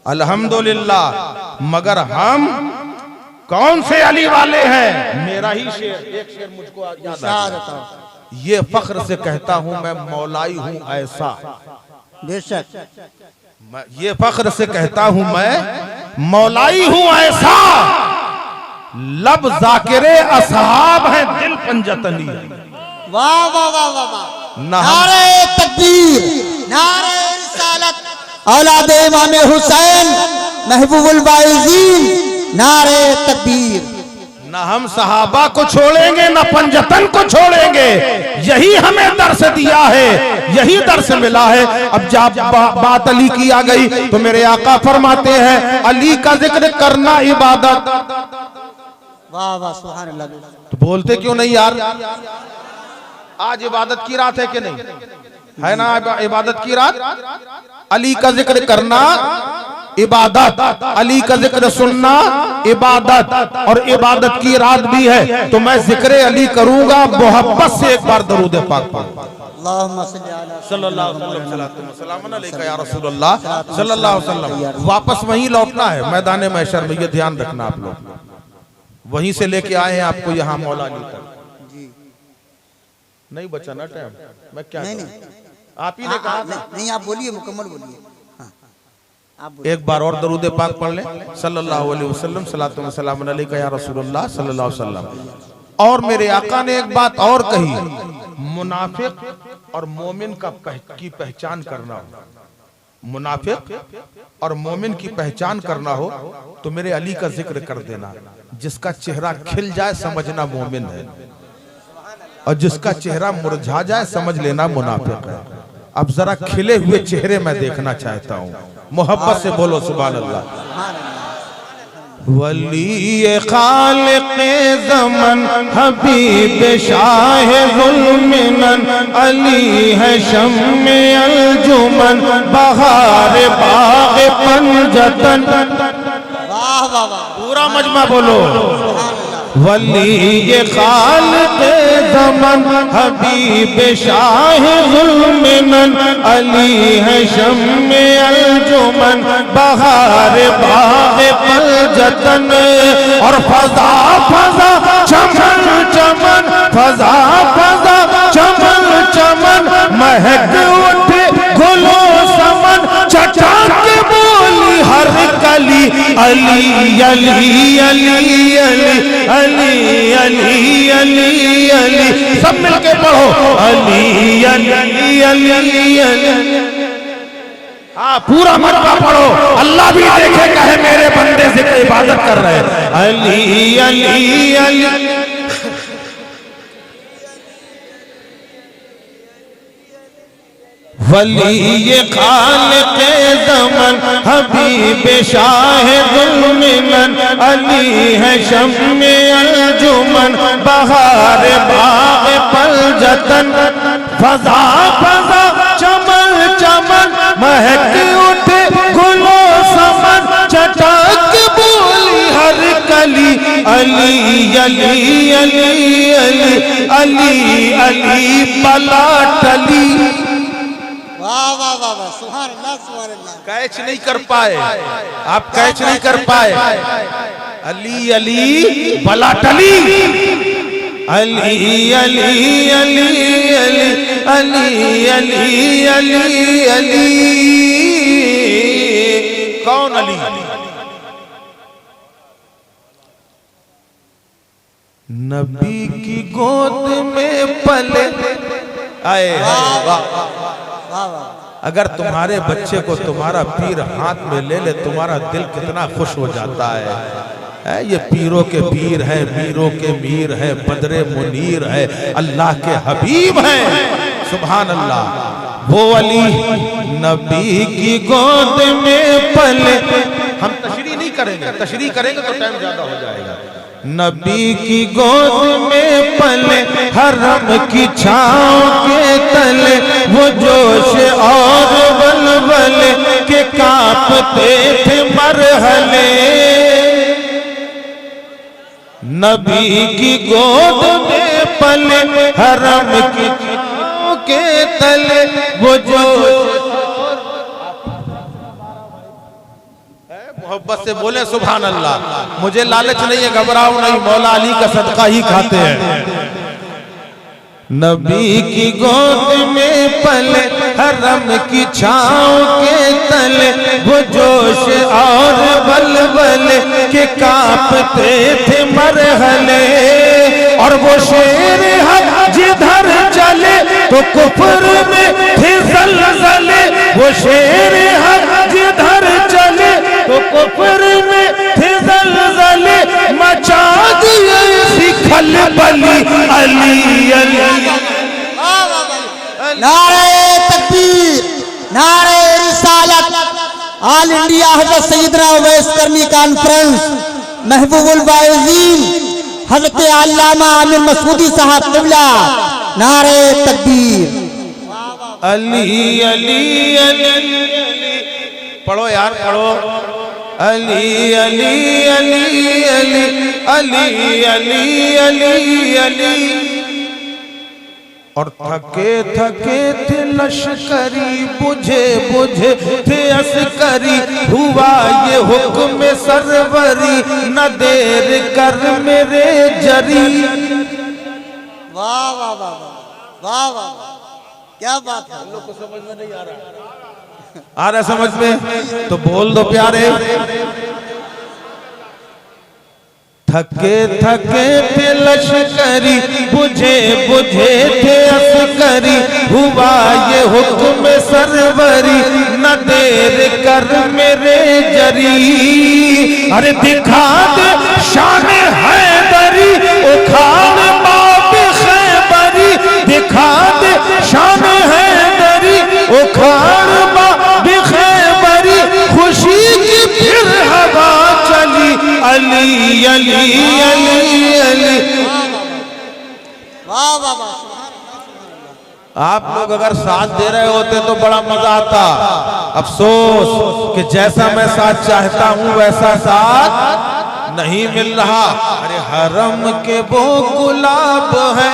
अल्हम्दुलिल्लाह। मगर हम कौन से अली वाले हैं? मेरा ही शेर, एक शेर मुझको याद आता है। ये फख्र से कहता हूं मैं मौलाई हूं ऐसा, बेशक ये फख्र से कहता हूं मैं मौलाई हूं ऐसा, लब जाकिरे असहाब है दिल पंजतनी। वाह वाह वाह वाह वाह। ना नारे तकबीर, नारे रिसालत, औलादे इमाम हुसैन महबूबुल बाइज़ीन, नारे तकबीर। न हम सहाबा को छोड़ेंगे न पंजतन को छोड़ेंगे, यही हमें दर्स दिया है, यही दर्स मिला है। अब जब बात अली की आ गई तो मेरे आका फरमाते हैं अली का जिक्र करना इबादत। वाह वाह सुभान अल्लाह। तो बोलते क्यों नहीं यार? आज इबादत की रात है कि नहीं है? ना इबादत की रात। अली का जिक्र करना इबादत, अली का जिक्र सुनना इबादत, और इबादत की रात भी है। तो मैं जिक्र अली करूंगा मोहब्बत से। एक बार दरूद पाक पढ़ो। वापस वहीं लौटना है मैदान महशर में, ये ध्यान रखना आप लोग। वहीं से लेके आए हैं आपको यहाँ मौला अली तक। नहीं बचा ना टाइम, मैं क्या नहीं, आप ही ने कहा नहीं, आप बोलिए, मुकम्मल बोलिए। एक बार और दरूद पाक पढ़ लें सल्लल्लाहु अलैहि वसल्लम, सलातो व सलाम अलैका या रसूलुल्लाह सल्लल्लाहु अलैहि वसल्लम। और मेरे आका ने एक बात और कही, मुनाफिक और मोमिन की पहचान करना हो, मुनाफिक और मोमिन की पहचान करना हो तो मेरे अली का जिक्र कर देना। जिसका चेहरा खिल जाए समझना मोमिन है, और जिसका चेहरा मुरझा जाए समझ लेना मुनाफिक है। अब जरा खिले हुए चेहरे मैं देखना चाहता हूँ, मोहब्बत से बोलो सुभान अल्लाह। वली खालिक़े ज़मन हबीब शाह ज़ुल्मिनन, अली है शम्मे अलजुमन बहार बाग़ पंजतन। वाह वाह वाह। पूरा मजमा बोलो। वली खालिक़े ज़मन हबीब शाह ज़ुल्मिनन, अली है शम्मे अलजुमन बहार बाग़ पंजतन। और फज़ा फज़ा चमन चमन, फज़ा फज़ा चमन चमन, महक उठे गुलो समन, चटाक बोली हर कली, अली अली अली अली अली अली अली अली। सब मिलके पढ़ो अली अली अली अली। हाँ पूरा मरवा पढ़ो, अल्लाह भी देखेगा है मेरे बंदे जिक्र इबादत कर रहे हैं। अली अली अली। वली खालिक़े ज़मन हबीब शाह ज़ुल्मिनन, अली है शम्मे अलजुमन बहार बाग़ पंजतन। फज़ा फज़ा चमन चमन, महक उठे गुलो समन, चटाक बोली हर कली, अली अली अली अली अली अली पलाटली। वाह वाह वाह वाह सुभान अल्लाह सुभान अल्लाह। कैच नहीं कर पाए आप, कैच नहीं कर पाए। अली अली बलाटली, अली अली अली अली अली अली अली। कौन अली? नबी की गोद में पले आए। अगर तुम्हारे बच्चे को तुम्हारा पीर हाथ में ले ले, तुम्हारा दिल कितना खुश हो जाता है। ये पीरों के पीर है, मीरों के मीर है, बदरे मुनीर है, अल्लाह के हबीब हैं। सुभान अल्लाह। वो अली नबी की गोद में पले। हम तशरीह नहीं करेंगे, तशरीह करेंगे तो टाइम ज्यादा हो जाएगा। नबी की गोद में पले, हरम की छाँव के तले, वो जोश और बलबले के कांपते थे मरहले। नबी की गोद में पले, हरम की छाँव के तले, वो जोश मोहब्बत से बोले सुभान अल्लाह। मुझे लालच नहीं है, घबराओ नहीं, मौला अली का सदका ही खाते हैं। नबी की गोद में पले हरम की छाँव के तले वो जोश और बलबल के कांपते थे मरहले। और वो शेर हक जिधर चले तो कुफर में थे ज़लज़ले। वो शेर हक जिधर चले तो कुफर में थे ज़लज़ले। मचा दिए ऐसी खलबली अली अली। नारे तकबीर, नारे रिसालत। ऑल इंडिया हजरत सैयदना उवैस करनी कॉन्फ्रेंस महबूबुल वाइज़ीन हजरत अल्लामा आमिर मसूदी साहब क़िबला। नारे तकबीर। अली अली अली पढ़ो यार पढ़ो। अली अली अली अली अली अली अली अली। और थके थके थे लश्करी, बुझे बुझे थे अस्करी। हुआ ये हुक्म सरवरी, न देर कर मेरे जरी। वाह वाह वाह वाह वाह, क्या बात है। लोग को समझ में नहीं आ रहा समझ में तो बोल दो प्यारे। थके थके थे लश्करी, बुझे बुझे थे अस्करी। हुआ ये हुक्म सरवरी, न देर कर मेरे जरी। अरे दिखा दे शान हैदरी, उखाड़ बाप खैबरी। दिखा दे शान हैदरी, उखाड़ बाप खैबरी। खुशी की फिर हवा चली अली अली अली अली। वाह वाह वाह। आप लोग अगर साथ दे रहे होते तो बड़ा मजा आता। अफसोस कि जैसा मैं साथ चाहता हूं वैसा साथ नहीं मिल रहा। अरे हरम के वो गुलाब है,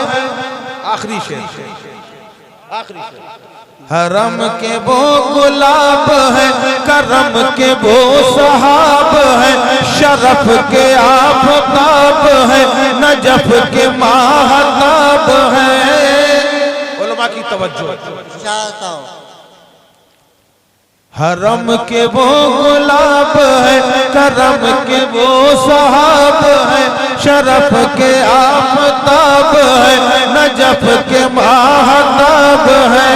आखिरी शेर, आखिरी शेर। हरम के वो गुलाब है, करम के वो सहाब है। शरफ के आफताब है, नजफ के महताब है। उलमा की तवज्जो। चाहता हूँ। हरम के वो गुलाब है, करम के वो सहाब है। शरफ के आफताब है, नजफ के महताब है।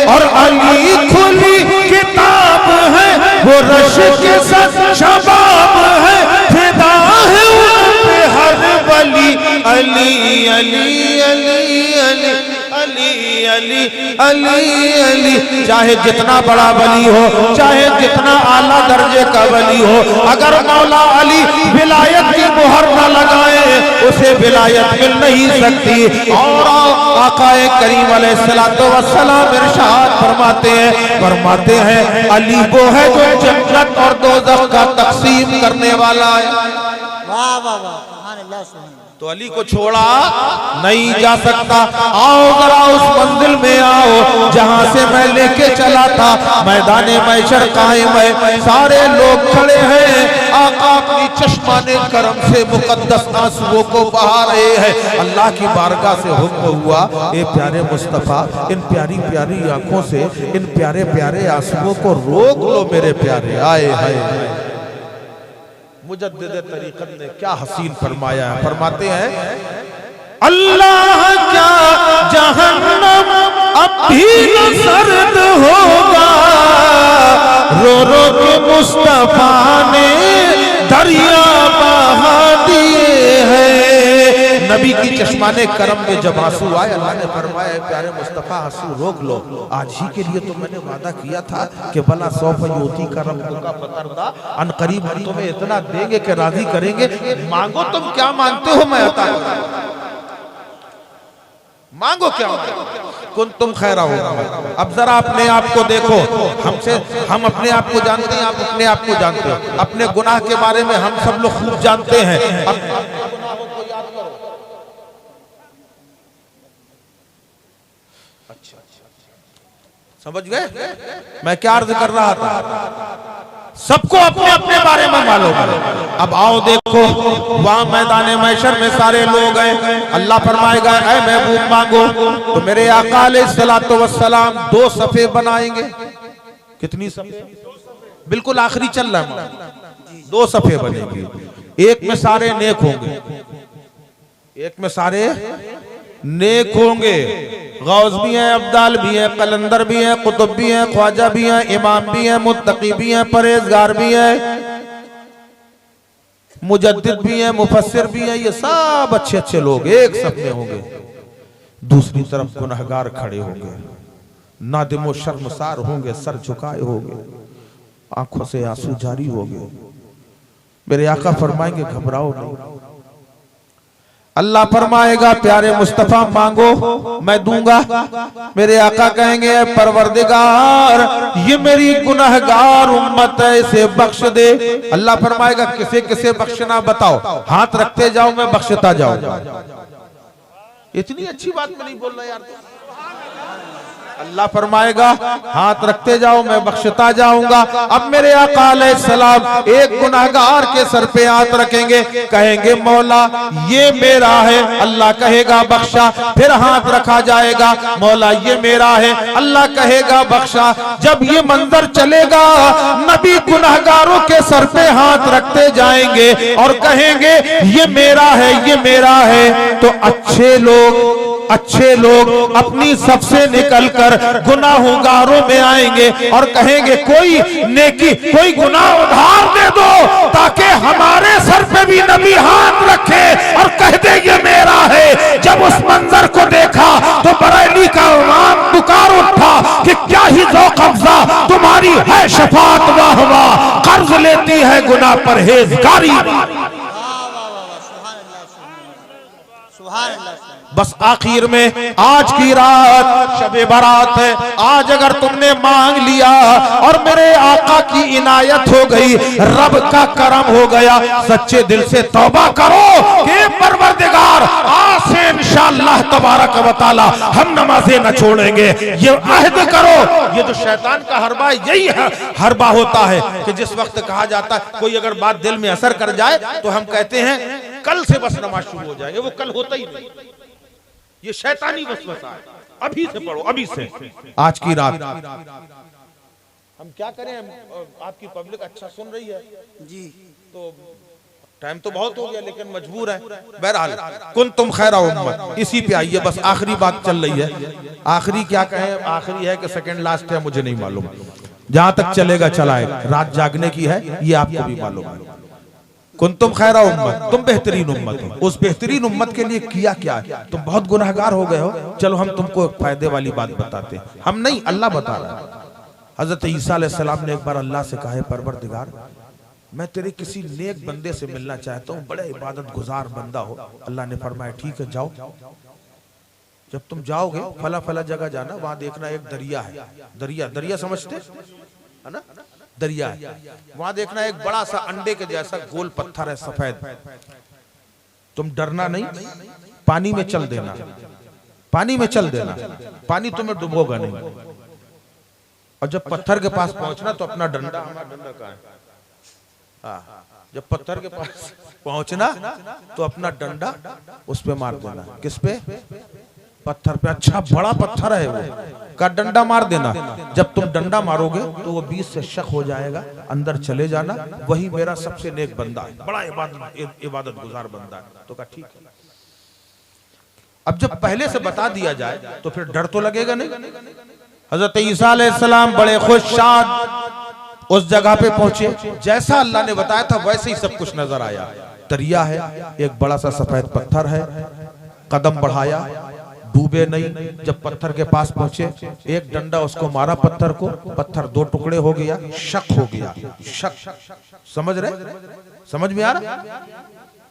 और अली खुली किताब है, वो रश के साथ शबाब है। फिदा है उन पे हर वली अली अली अली अली अली अली अली अली। चाहे जितना बड़ा वली हो, चाहे जितना आला दर्जे का वली हो, अगर मौला अली विलायत की मुहर न लगाए उसे विलायत मिल नहीं सकती। और आकाए करीम अलैहिस्सलातु वस्सलाम इरशाद फरमाते हैं अली वो है जो जन्नत और दोज़ख का तक़सीम करने वाला है। वाह वाह वाह, सुभान अल्लाह सुभान। तो अली को छोड़ा नहीं जा सकता। आओ जरा उस मंजिल में आओ जहां से मैं लेके चला था। मैदाने मैशर कायम है, सारे लोग खड़े हैं। आका अपनी चश्माने करम से मुकद्दस आंसुओं को बहा रहे हैं। अल्लाह की बारगाह से हुक्म हुआ, ए प्यारे मुस्तफा, इन प्यारी प्यारी आंखों से इन प्यारे प्यारे आंसुओं को रोक लो मेरे प्यारे। आए हाय। मुजद्दिद तरीक़त ने क्या हसीन फरमाया है। फरमाते हैं अल्लाह क्या जहन्नम अब भी न सर्द होगा, रो रो के मुस्तफा ने दरिया बहा दिए हैं। नबी की चश्माने करम में जब आंसू आए, अल्लाह ने फरमाया प्यारे मुस्तफा आंसू रोक लो। आज ही के लिए तो मैंने वादा किया था कि भला सौफ योती का रब का फतरदा अन करीब हम तुम्हें इतना देंगे कि राजी करेंगे। मांगो तुम क्या मांगते हो मैं अता करूंगा। मांगो क्या कुन तुम खैरा हो। अब जरा अपने आप को देखो, हमसे हम अपने आप को जानते हैं, आप अपने आप को जानते हो। अपने गुनाह के बारे में हम सब लोग खूब जानते हैं। अब गुनाहों को याद करो। अच्छा समझ गए मैं क्या अर्ज कर रहा था। सबको अपने अपने बारे में मालूम है। अब आओ देखो, वहां मैदान महशर में सारे लोग हैं। अल्लाह फरमाएगा ऐ महबूब मांगो, तो मेरे आका अलैहिस्सलातु वस्सलाम 2 सफ़े बनाएंगे। कितनी सफ़े? बिल्कुल आखिरी चल रहा है। 2 सफ़े बनेंगे, एक में सारे नेक होंगे, एक में सारे नेक होंगे। गौस भी हैं, अब्दाल भी हैं, कलंदर भी हैं, कुतुब भी हैं, ख्वाजा भी हैं, इमाम भी हैं, मुत्तकी भी हैं, परहेजगार भी हैं, मुजद्दिद भी हैं, मुफस्सिर भी हैं। ये सब अच्छे अच्छे लोग एक सब में होंगे। दूसरी तरफ गुनहगार खड़े होंगे, नादिमो शर्मसार होंगे, सर झुकाए होंगे, आंखों से आंसू जारी होंगे। मेरे आका फरमाएंगे घबराओ नहीं। अल्लाह फरमाएगा प्यारे मुस्तफा मांगो मैं दूंगा। मेरे आका कहेंगे परवरदिगार ये मेरी गुनहगार उम्मत है, इसे बख्श दे। अल्लाह फरमाएगा किसे किसे बख्शना बताओ, हाथ रखते जाओ मैं बख्शता जाऊंगा। इतनी अच्छी बात मैं नहीं बोल रहा यार। अल्लाह फरमाएगा हाथ रखते जाओ मैं बख्शता जाऊंगा। अब मेरे आका अलैहिस्सलाम एक गुनाहगार के सर पे हाथ रखेंगे, कहेंगे मौला ये मेरा है। अल्लाह कहेगा बख्शा। फिर हाथ रखा जाएगा, मौला ये मेरा है। अल्लाह कहेगा बख्शा। जब ये मंजर चलेगा, नबी गुनाहगारों के सर पे हाथ रखते जाएंगे और कहेंगे ये मेरा है, ये मेरा है। तो अच्छे लोग अपनी सबसे निकलकर गुनाहगारों में आएंगे और कहेंगे कोई नेकी, कोई गुनाह उधार दे दो ताकि हमारे सर पे भी नबी हाथ रखे और कह दे ये मेरा है। जब उस मंजर को देखा तो बरेली का इमाम पुकार उठा कि क्या ही ज़ौक़ अफ़ज़ा तुम्हारी है शफाअत, वाह वाह कर्ज लेती है गुनाह परहेज़गारी। बस आखिर में आज की रात शबे बारात है। आज अगर तुमने मांग लिया और मेरे आका की इनायत हो गई, रब का करम हो गया, सच्चे दिल से तौबा करो कि परवरदिगार आज से इंशाअल्लाह तबारक व तआला हम नमाजें न छोड़ेंगे। ये अहद करो। ये जो शैतान का हरबा यही है, हरबा होता है कि जिस वक्त कहा जाता है कोई अगर बात दिल में असर कर जाए तो हम कहते हैं कल से बस नमाज शुरू हो जाएगी। वो कल होता ही नहीं, ये शैतानी वसवसा है। अभी से पढ़ो, अभी से। आज की रात हम क्या करें, आपकी पब्लिक अच्छा सुन रही है जी, तो टाइम तो बहुत हो गया लेकिन मजबूर है। बहरहाल कुंतुम खैरा उम्मत, इसी पे आइए। बस आखिरी बात चल रही है। आखिरी क्या कहें, आखिरी है कि सेकंड लास्ट है मुझे नहीं मालूम। जहां तक चलेगा चलाए, रात जागने की है ये आपको भी मालूम है। कुंतुम खैरा उम्मत, तुम बेहतरीन उम्मत हो। उस बेहतरीन उम्मत के लिए किया क्या है? तुम बहुत गुनहगार हो गए हो। चलो हम तुमको फायदे वाली बात बताते हैं। हम नहीं, अल्लाह बता रहा है। हजरत ईसा अलैहिस्सलाम ने एक बार अल्लाह से कहा परवरदिगार मैं तेरे किसी नेक बंदे से मिलना चाहता हूँ, बड़े इबादत गुजार बंदा हो। अल्लाह ने फरमाया ठीक है जाओ। जब तुम जाओगे फला फला जगह जाना, वहां देखना एक दरिया है। दरिया, दरिया समझते है ना? दरिया है, वहां देखना एक बड़ा सा अंडे के जैसा गोल पत्थर है सफेद। तुम डरना नहीं, पानी में चल देना, पानी में चल देना, पानी तुम्हें डुबोगा नहीं। और जब पत्थर के पास पहुंचना तो अपना डंडा, हमारा डंडा कहाँ है? हाँ, जब पत्थर के पास पहुंचना तो अपना डंडा उस पे मार देना। किस पे? पत्थर पे। अच्छा बड़ा पत्थर है वो, का डंडा मार देना। जब तुम डंडा मारोगे तो वो 20 से शक हो जाएगा, अंदर चले जाना, वही मेरा सबसे नेक बंदा है, बड़ा इबादत गुजार बंदा है। तो कहा ठीक है। अब जब पहले से बता दिया जाए तो फिर डर तो लगेगा नहीं। हजरत ईसा अलैहिस्सलाम बड़े खुशशाद उस जगह पे पहुंचे। जैसा अल्लाह ने बताया था वैसे ही सब कुछ नजर आया। दरिया है, एक बड़ा सा सफेद पत्थर है। कदम बढ़ाया, डूबे नहीं। जब पत्थर के पास पहुंचे, एक डंडा उसको मारा पत्थर को, पत्थर 2 टुकड़े हो गया। शक हो गया, शक, समझ रहे? समझ में आ रहा?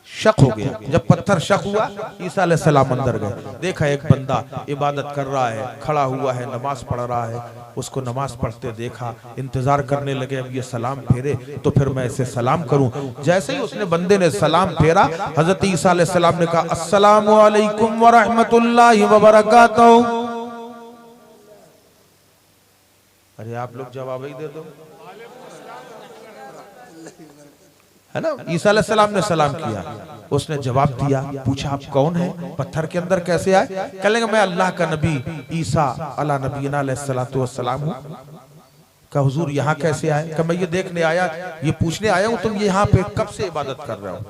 शक हो गया। जब पत्थर शक हुआ, ईसा अलैहिस्सलाम अंदर गए। देखा एक बंदा इबादत कर रहा है, खड़ा हुआ है, नमाज पढ़ रहा है। उसको नमाज पढ़ते देखा, इंतजार करने लगे अब ये सलाम फेरे तो फिर मैं इसे सलाम करूं। जैसे ही उसने बंदे ने सलाम फेरा, हजरत ईसा अलैहिस्सलाम ने कहा अस्सलामु अलैकुम व रहमतुल्लाहि व बरकातहू। अरे आप लोग जवाब ही दे दो। है ना। ईसा अलैहिस्सलाम ने सलाम किया, उसने जवाब दिया, पूछा आप कौन हैं, पत्थर के अंदर कैसे आए? कह लेंगे मैं अल्लाह का नबी ईसा अला नबीना अलैहिस्सलातु वस्सलाम हूँ। कहा हुजूर यहाँ कैसे आए? कहा मैं ये देखने आया, ये पूछने आया हूँ तुम यहाँ पे कब से इबादत कर रहे हो?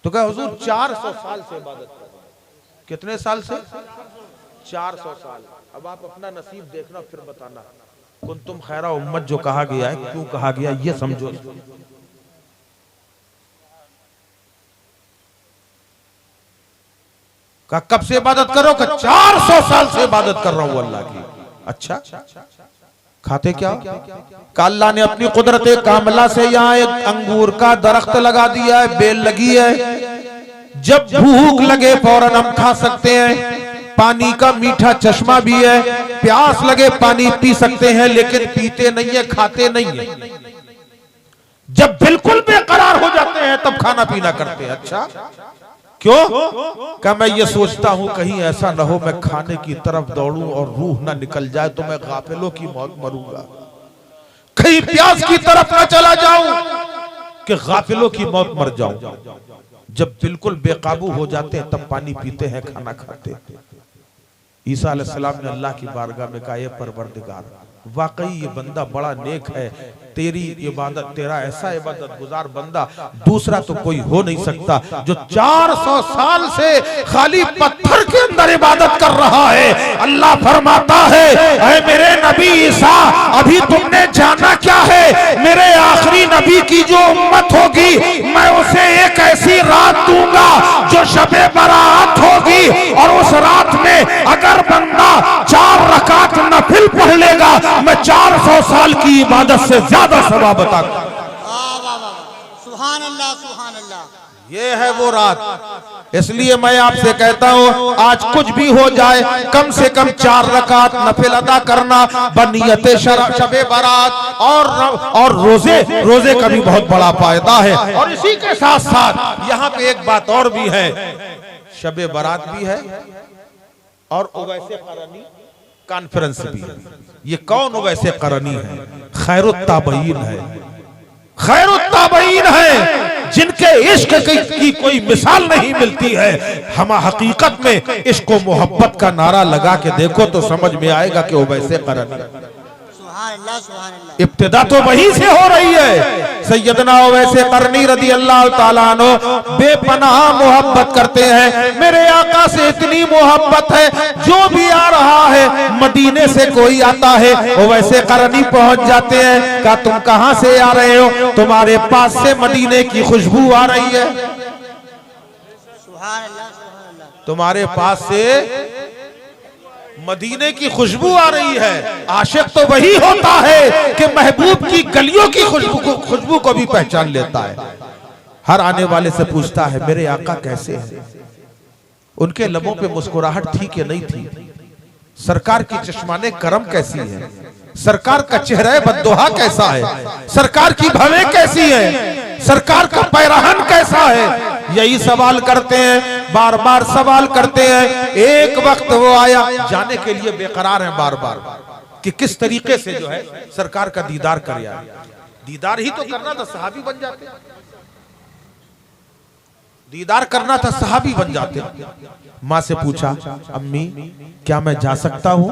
तो कहा हुजूर 400 साल से इबादत कर रहे हो। कितने साल से? 400 साल। अब आप अपना नसीब देखना फिर बताना। कुंतुम खैरा उम्मत जो कहा गया है, क्यों कहा गया ये समझो। कहा कब से इबादत करो? कहा 400 साल से इबादत कर रहा हूं अल्लाह की। अच्छा खाते क्या? अल्लाह ने अपनी कुदरत कामला से यहाँ एक अंगूर का दरख्त लगा दिया है, बेल लगी है। जब भूख लगे फौरन हम खा सकते हैं। पानी का मीठा चश्मा भी है, प्यास लगे पानी पी सकते हैं, लेकिन पीते नहीं है, खाते नहीं है। जब बिल्कुल बेकरार हो जाते हैं तब खाना पीना करते हैं। अच्छा क्यों? क्या मैं ये सोचता हूं कहीं ऐसा ना हो मैं खाने की तरफ दौड़ूं और रूह ना निकल जाए तो मैं गाफिलों की मौत मरूंगा। कहीं प्यास की तरफ ना चला जाऊं कि गाफिलों की मौत मर जाऊं। जब बिल्कुल बेकाबू हो जाते हैं तब पानी पीते हैं, खाना खाते हैं। ईसा अलैहिस्सलाम ने अल्लाह की बारगाह में कहा, परवरदिगार वाकई ये बंदा बड़ा नेक है, तेरी इबादत, तेरा ऐसा इबादत गुजार बंदा दूसरा तो कोई हो नहीं सकता जो 400 साल से खाली पत्थर के अंदर इबादत कर रहा है। अल्लाह फरमाता है, ऐ मेरे नबी ईसा अभी तुमने जाना क्या है? मेरे आखिरी नबी की जो उम्मत होगी मैं उसे एक ऐसी रात दूंगा जो शबे बरात होगी, और उस रात में अगर बंदा 4 रकात नफिल पढ़ लेगा मैं 400 साल की इबादत से ज्यादा सवाब अता करूंगा। सुभान अल्लाह, सुभान अल्लाह। ये है वो रात। इसलिए मैं आपसे कहता हूँ आज कुछ भी हो जाए कम से कम 4 रकात नफिल अदा करना बनियत शबे बारात और रोजे का भी बहुत बड़ा फायदा है। और इसी के साथ साथ यहाँ पे एक बात और भी है, शबे बारात भी है और ओवैसे क़रनी कॉन्फ्रेंस भी है। ये कौन ओवैसे क़रनी है? खैरुत ताबईन है। खैरुत ताबईन है जिनके इश्क की कोई मिसाल नहीं मिलती है। हम हकीकत में इश्क व मोहब्बत का नारा लगा के देखो तो समझ में आएगा कि ओवैसे क़रनी। इब्तिदा तो वहीं से हो रही है। सैयदना ओवैसे क़रनी रज़ी अल्लाह तआला अन्हु बेपनाह मोहब्बत करते हैं। मेरे आका से इतनी मोहब्बत है, जो भी आ रहा है मदीने से कोई आता है ओवैसे क़रनी पहुंच जाते हैं। क्या तुम कहां से आ रहे हो? तुम्हारे पास से मदीने की खुशबू आ रही है। तुम्हारे पास से मदीने की खुशबू आ रही है। आशिक तो वही होता है कि महबूब की गलियों की खुशबू को भी पहचान लेता है। हर आने वाले से पूछता है मेरे आका कैसे हैं? उनके लबों पे मुस्कुराहट थी कि नहीं थी? सरकार की चश्माने करम कैसी है? सरकार का चेहरा बद्दुहा कैसा है? सरकार की भवें कैसी है? सरकार का पैरहन कैसा है? यही सवाल करते हैं, बार बार सवाल करते हैं। एक वक्त वो आया, जाने के लिए बेकरार हैं बार बार कि किस तरीके से जो है सरकार का दीदार कर आए। दीदार ही तो करना था, सहाबी बन जाते। दीदार करना था, सहाबी बन जाते। माँ से पूछा, अम्मी क्या मैं जा सकता हूँ?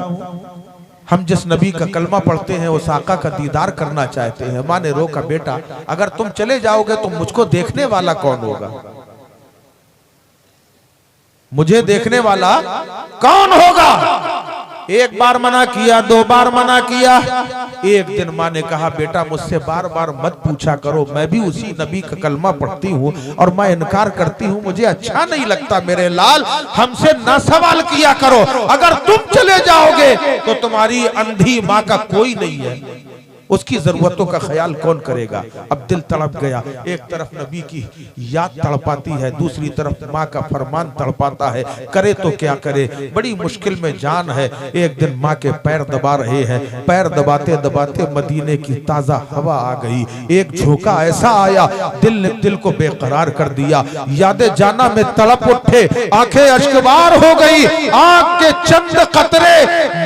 हम जिस नबी का कलमा पढ़ते हैं उस आका का दीदार करना चाहते हैं। माँ ने रोका, बेटा अगर तुम चले जाओगे तो मुझको देखने वाला कौन होगा? मुझे देखने वाला कौन होगा? एक बार मना किया, 2 बार मना किया। एक दिन माँ ने कहा, बेटा मुझसे बार बार मत पूछा करो, मैं भी उसी नबी का कलमा पढ़ती हूँ और मैं इनकार करती हूँ, मुझे अच्छा नहीं लगता। मेरे लाल हमसे ना सवाल किया करो। अगर तुम चले जाओगे तो तुम्हारी अंधी माँ का कोई नहीं है, उसकी जरूरतों का ख्याल कौन करेगा? अब दिल तड़प गया। एक तरफ नबी की याद तड़पाती है, दूसरी तरफ माँ का फरमान तड़पाता है। करे तो क्या करे, बड़ी मुश्किल में जान है। एक दिन माँ के पैर दबा रहे हैं, पैर दबाते दबाते मदीने की ताजा हवा आ गई। एक झोंका ऐसा आया, दिल ने दिल को बेकरार कर दिया। याद जाना में तड़प उठे, आंखें अश्कबार हो गई। आंख के चंद कतरे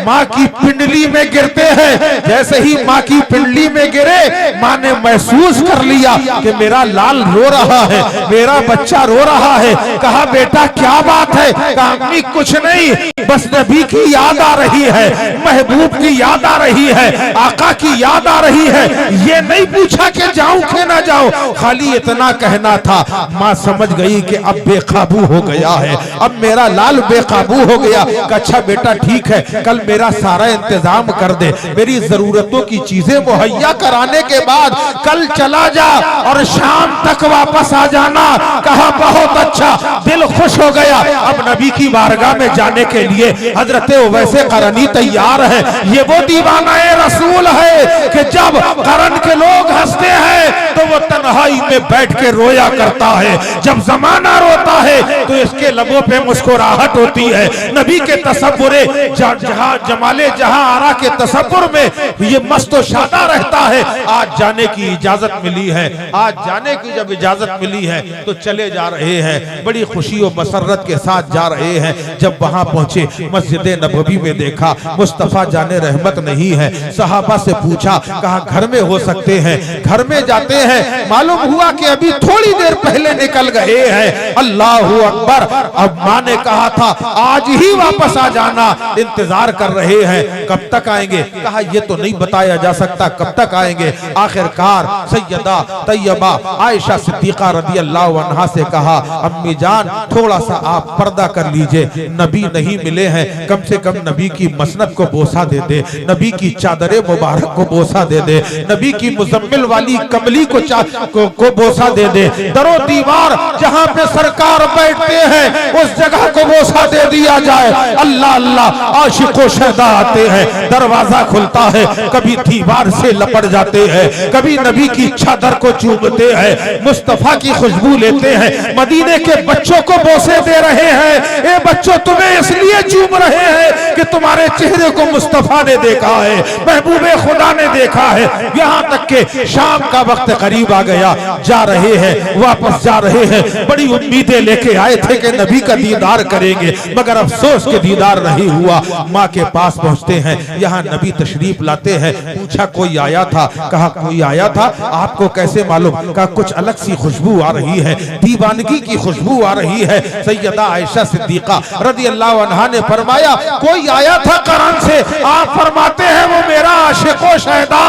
माँ की पिंडली में गिरते हैं। जैसे ही माँ की पिंडली में गिरे, माँ ने महसूस कर लिया कि मेरा लाल रो रहा है, मेरा बच्चा रो रहा है। कहा बेटा क्या बात है? कहा अम्मी कुछ नहीं, बस नबी की याद आ रही है, महबूब की याद आ रही है, आका की याद आ रही है। ये नहीं पूछा कि जाऊं कि ना जाऊं, खाली इतना कहना था। माँ समझ गई कि अब बेकाबू हो गया है, अब मेरा लाल बेकाबू हो गया। अच्छा बेटा ठीक है, कल मेरा सारा इंतजाम कर दे, मेरी जरूरतों की चीजें मुहैया कराने के बाद कल चला जा और शाम तक वापस आ जाना। कहा बहुत अच्छा, दिल खुश हो गया। अब नबी की बारगाह में जाने के लिए हजरत वैसे करनी तैयार है। ये वो दीवाना रसूल है कि जब करन के लोग हंसते हैं तो वो तन्हाई में बैठ के रोया करता है। जब जमाना रोता है तो इसके लबों पे मुस्कुराहट होती है। नबी के तसव्वुरे जहां जमाले जहां आरा के तसव्वुर में ये मस्त व शादा रहता है। आज जाने की इजाजत मिली है, आज जाने की जब इजाजत मिली है तो चले जा रहे हैं, बड़ी खुशी और मसरत के साथ जा रहे हैं। जब वहां पहुंचे, मस्जिद नबवी में देखा मुस्तफा जाने रहमत नहीं है। सहाबा से पूछा, कहा घर में हो सकते हैं। घर में जाते हैं, मालूम हुआ कि अभी थोड़ी देर पहले निकल गए हैं। अल्लाह अकबर। अब माँ ने कहा था आज ही वापस आ जाना, इंतजार कर रहे हैं। कब तक आएंगे? कहा यह तो नहीं बताया जा सकता कब तक आएंगे। आखिरकार सैयदा तैयबा आयशा सिद्दीका रज़ी अल्लाह अन्हा से कहा, अम्मी जान थोड़ा सा आप पर्दा कर लीजिए, नबी नहीं मिले हैं, कम से कम नबी की मसनद को बोसा दे दे, नबी की चादरे मुबारक को बोसा दे दे, नबी की मुजम्मिल वाली कमली को बोसा दे दे, दरो दीवार जहां पे सरकार बैठते हैं उस जगह को बोसा दे दिया जाए। अल्लाह अल्लाह, आशिको शहदा आते हैं, दरवाजा खुलता है, कभी दीवार से लपट जाते हैं, कभी नबी की चादर को चूमते हैं, मुस्तफा की खुशबू लेते हैं, मदीने के बच्चों को बोसे दे रहे हैं। ए बच्चों तुम्हें इसलिए चूम रहे हैं कि तुम्हारे चेहरे को मुस्तफा ने देखा है, महबूबे खुदा ने देखा है। यहाँ तक के शाम का वक्त करीब आ गया, जा रहे हैं, वापस जा रहे हैं। बड़ी उम्मीदें लेके आए थे कि नबी का दीदार करेंगे, मगर अफसोस के दीदार नहीं हुआ। माँ के पास पहुंचते हैं, यहाँ नबी तशरीफ लाते हैं। पूछा कोई आया था? कहा कोई आया था, आपको कैसे मालूम? कहा कुछ अलग सी खुशबू आ रही है, दीवानगी की खुशबू आ रही है। सैयदा आयशा सिद्दीका रज़ी अल्लाह अन्हा ने फरमाया कोई आया था करन से। आप फरमाते हैं वो मेरा आशिको शहदा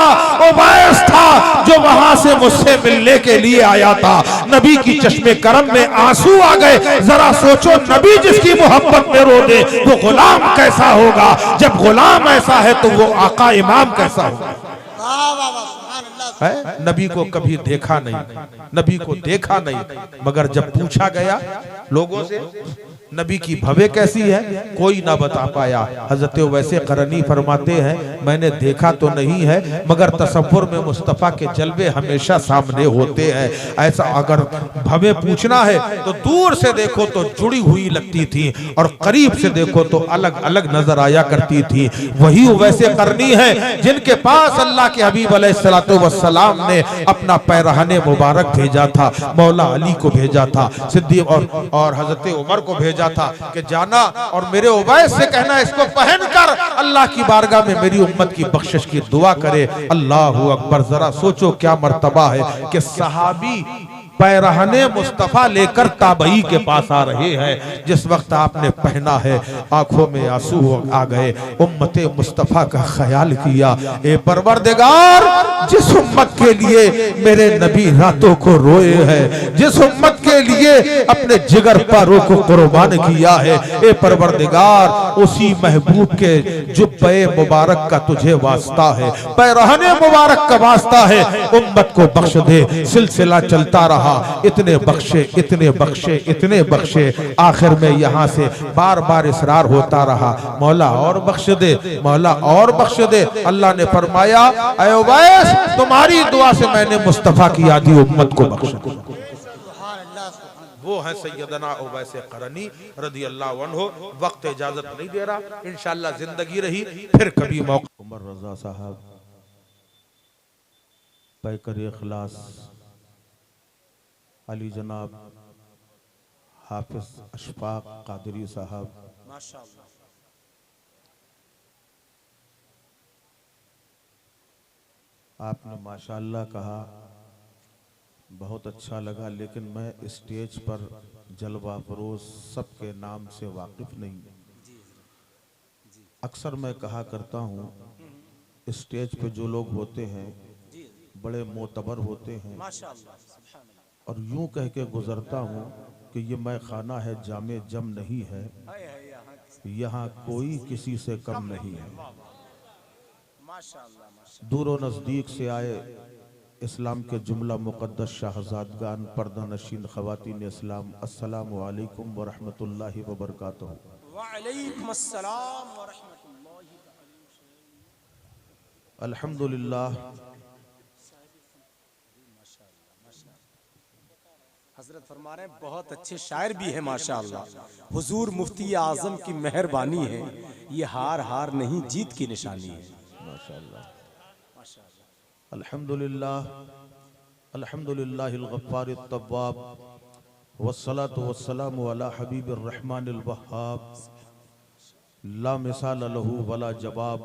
उवैस था जो वहां से मुझसे मिलने के लिए आया था। नबी की चश्मे करम में आंसू आ गए। जरा सोचो, नबी जिसकी मोहब्बत में रो दे वो गुलाम कैसा होगा, जब गुलाम ऐसा है तो वो आका इमाम कैसा होगा। है नबी को कभी देखा नहीं, नबी को देखा नहीं, मगर जब पूछा गया लोगों से नबी की भवे कैसी है, कोई ना बता पाया। हजरत वैसे करनी फरमाते हैं मैंने देखा तो नहीं है, मगर तसव्वुर में मुस्तफ़ा के जलवे हमेशा सामने होते हैं। ऐसा अगर भवे पूछना है तो दूर से देखो तो जुड़ी हुई लगती थी और करीब से देखो तो अलग अलग नजर आया करती थी। वही वैसे करनी है जिनके पास अल्लाह के हबीब अलैहिस्सलातु वस्सलाम ने अपना पैरहने मुबारक भेजा था, मौला अली को भेजा था, सिद्दीक और हजरत उमर को भेजा था कि जाना और मेरे उवैस से कहना इसको पहनकर अल्लाह की बारगाह में मेरी उम्मत की बख्शिश की दुआ करे। अल्लाहू अकबर। जरा सोचो क्या मर्तबा है कि सहाबी पैरहने मुस्तफा लेकर ताबई के पास आ रहे हैं। जिस वक्त आपने पहना है आंखों में आंसू आ गए, उम्मते मुस्तफा का ख्याल किया। ए परवरदिगार, जिस उम्मत के लिए मेरे नबी रातों को रोए हैं, जिस उम्मत के लिए अपने जिगर पारों को कुर्बान किया है, ए परवरदिगार उसी महबूब के जुब्बे मुबारक का तुझे वास्ता है, पैरहने मुबारक का वास्ता है, उम्मत को बख्श दे। सिलसिला चलता रहा, इतने बख्शे इतने बख्शे इतने बख्शे, आखिर में यहाँ से बार बार इसरार होता रहा, मौला और बख्श दे, मौला और बख्श दे। अल्लाह ने फरमाया ऐ उवैस, तुम्हारी दुआ से मैंने मुस्तफा की आधी उम्मत को बख्शा। वो है सैयदना उवैस करनी रज़ी अल्लाह अन्हु। वक्त इजाजत नहीं दे रहा, इंशाअल्लाह जिंदगी रही फिर कभी मौका। उमर रजा साहब, पैकर इखलास अली जनाब हाफिज अशफाक कादरी साहब, माशाअल्लाह, आपने माशाअल्लाह कहा, बहुत अच्छा लगा, लेकिन मैं स्टेज पर जलवा फरोज सबके नाम से वाकिफ नहीं। अक्सर मैं कहा करता हूँ, स्टेज पे जो लोग होते हैं बड़े मोतबर होते हैं, और यूं कह के गुजरता हूँ कि ये मैं खाना है, जामे जम नहीं है, यहाँ कोई किसी से कम नहीं है। दूर नज़दीक से आए इस्लाम के जुमला मुक़द्दस शाहज़ादगान, पर्दा नशीन ख़वातीन इस्लाम, अस्सलामु अलैकुम व रहमतुल्लाहि व बरकातहू। वालेकुम अस्सलाम व रहमतुल्लाहि। अल्हम्दुलिल्लाह, हजरत फरमा रहे हैं बहुत अच्छे शायर भी है माशाअल्लाह। हुजूर मुफ्ती आजम की मेहरबानी है, ये हार हार नहीं जीत की निशानी है। माशाअल्लाह, अल्हम्दुलिल्लाह, अल्हम्दुलिल्लाहिल गफ्फारित तव्वाब, वस्सलातु वस्सलामु अला हबीबिर रहमानिल वहाब, ला मिसाल लहू वला जवाब,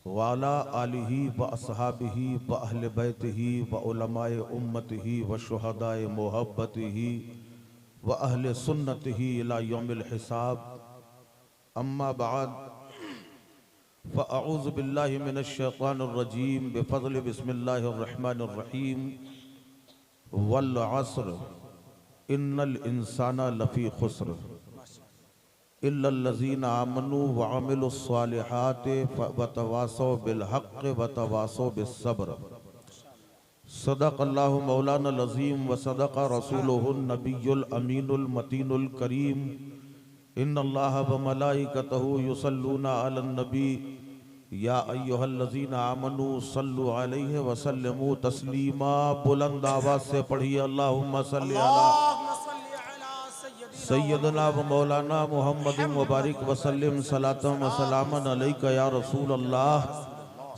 वाला आलिही व अस्हाबिही व अहले बैतिही व उलमाए उम्मतिही व शुहदाए मोहब्बतिही व अहले सुन्नतिही इला यौमिल हिसाब, अम्मा बाद, फ़अऊज़ु बिल्लाहि मिनश शैतानिर रजीम, बिफ़ज़्लि बिस्मिल्लाहिर रहमानिर रहीम, वल अस्र, इन्नल इंसाना लफ़ी खुस्र, इल्लल्लज़ीना आमनू व अमिलुस्सालिहाति व तवासौ बिल हक़्क़ि व तवासौ बिस्सब्र। सदक़ल्लाहु मौलानल अज़ीम व सदक़ रसूलुहुन नबियुल अमीनुल मतीनुल करीम। इन्नल्लाह व मलाइकतहु युसल्लूना अलन नबी, या अय्युहल्लज़ीना आमनू सल्लु अलैहि व सल्लिमू तस्लीमा। बुलंद आवाज़ से पढ़िए, अल्लाहुम्मा सल्लि अला सैयदना व मौलाना मुहम्मद मुबारक वसल्लम सलातम व सलामन अलैका या रसूल अल्लाह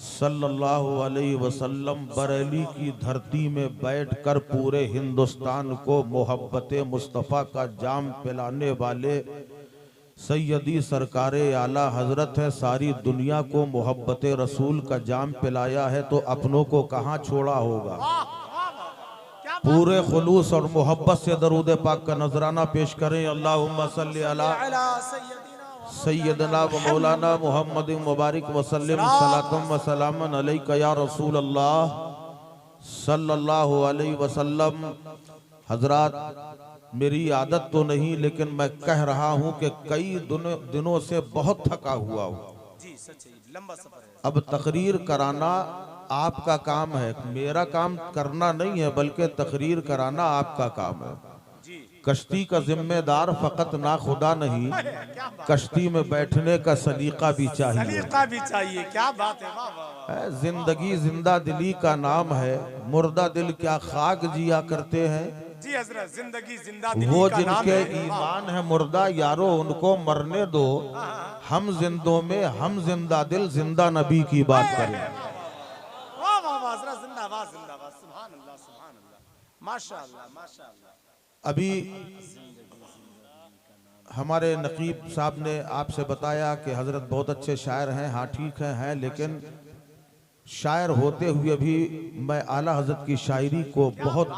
सल्लल्लाहु अलैहि वसल्लम। बरेली की धरती में बैठकर पूरे हिंदुस्तान को मोहब्बत मुस्तफ़ा का जाम पिलाने वाले सैयदी सरकारे आला हजरत है। सारी दुनिया को मोहब्बत रसूल का जाम पिलाया है, तो अपनों को कहाँ छोड़ा होगा। पूरे खुलूस और मोहब्बत से दरूद पाक का नजराना पेश करें। अल्लाहुम्मा सल्ली अला सैयदना व मौलाना मुहम्मद मुबारक वसल्लम सलातम व सलामन अलैका या रसूल अल्लाह सल्लल्लाहु अलैहि वसल्लम। हजरात, मेरी आदत तो नहीं, लेकिन मैं कह रहा हूँ कि कई दिनों से बहुत थका हुआ हूँ। लंबा सफर है। अब तकरीर कराना आपका काम है, मेरा काम करना नहीं है, बल्कि तकरीर कराना आपका काम है। कश्ती का जिम्मेदार फकत ना खुदा नहीं, कश्ती में बैठने का सलीका भी चाहिए। सलीका भी चाहिए, क्या बात है, वाह वाह वाह। जिंदगी जिंदा दिली का नाम है, मुर्दा दिल क्या खाक जिया करते हैं। जी हजरत, जिंदगी जिंदा दिली वो का नाम जिनके है। ईमान है मुर्दा यारो, उनको मरने दो। हम जिंदों में हम जिंदा दिल जिंदा नबी की बात करें। वाह वाह वाह, हजरत जिंदाबाद जिंदाबाद, सुभान अल्लाह सुभान अल्लाह, माशाअल्लाह माशाअल्लाह। अभी हमारे नकीब साहब ने आपसे बताया कि हजरत बहुत अच्छे शायर हैं। हाँ ठीक है, लेकिन शायर होते हुए भी मैं आला हजरत की शायरी को बहुत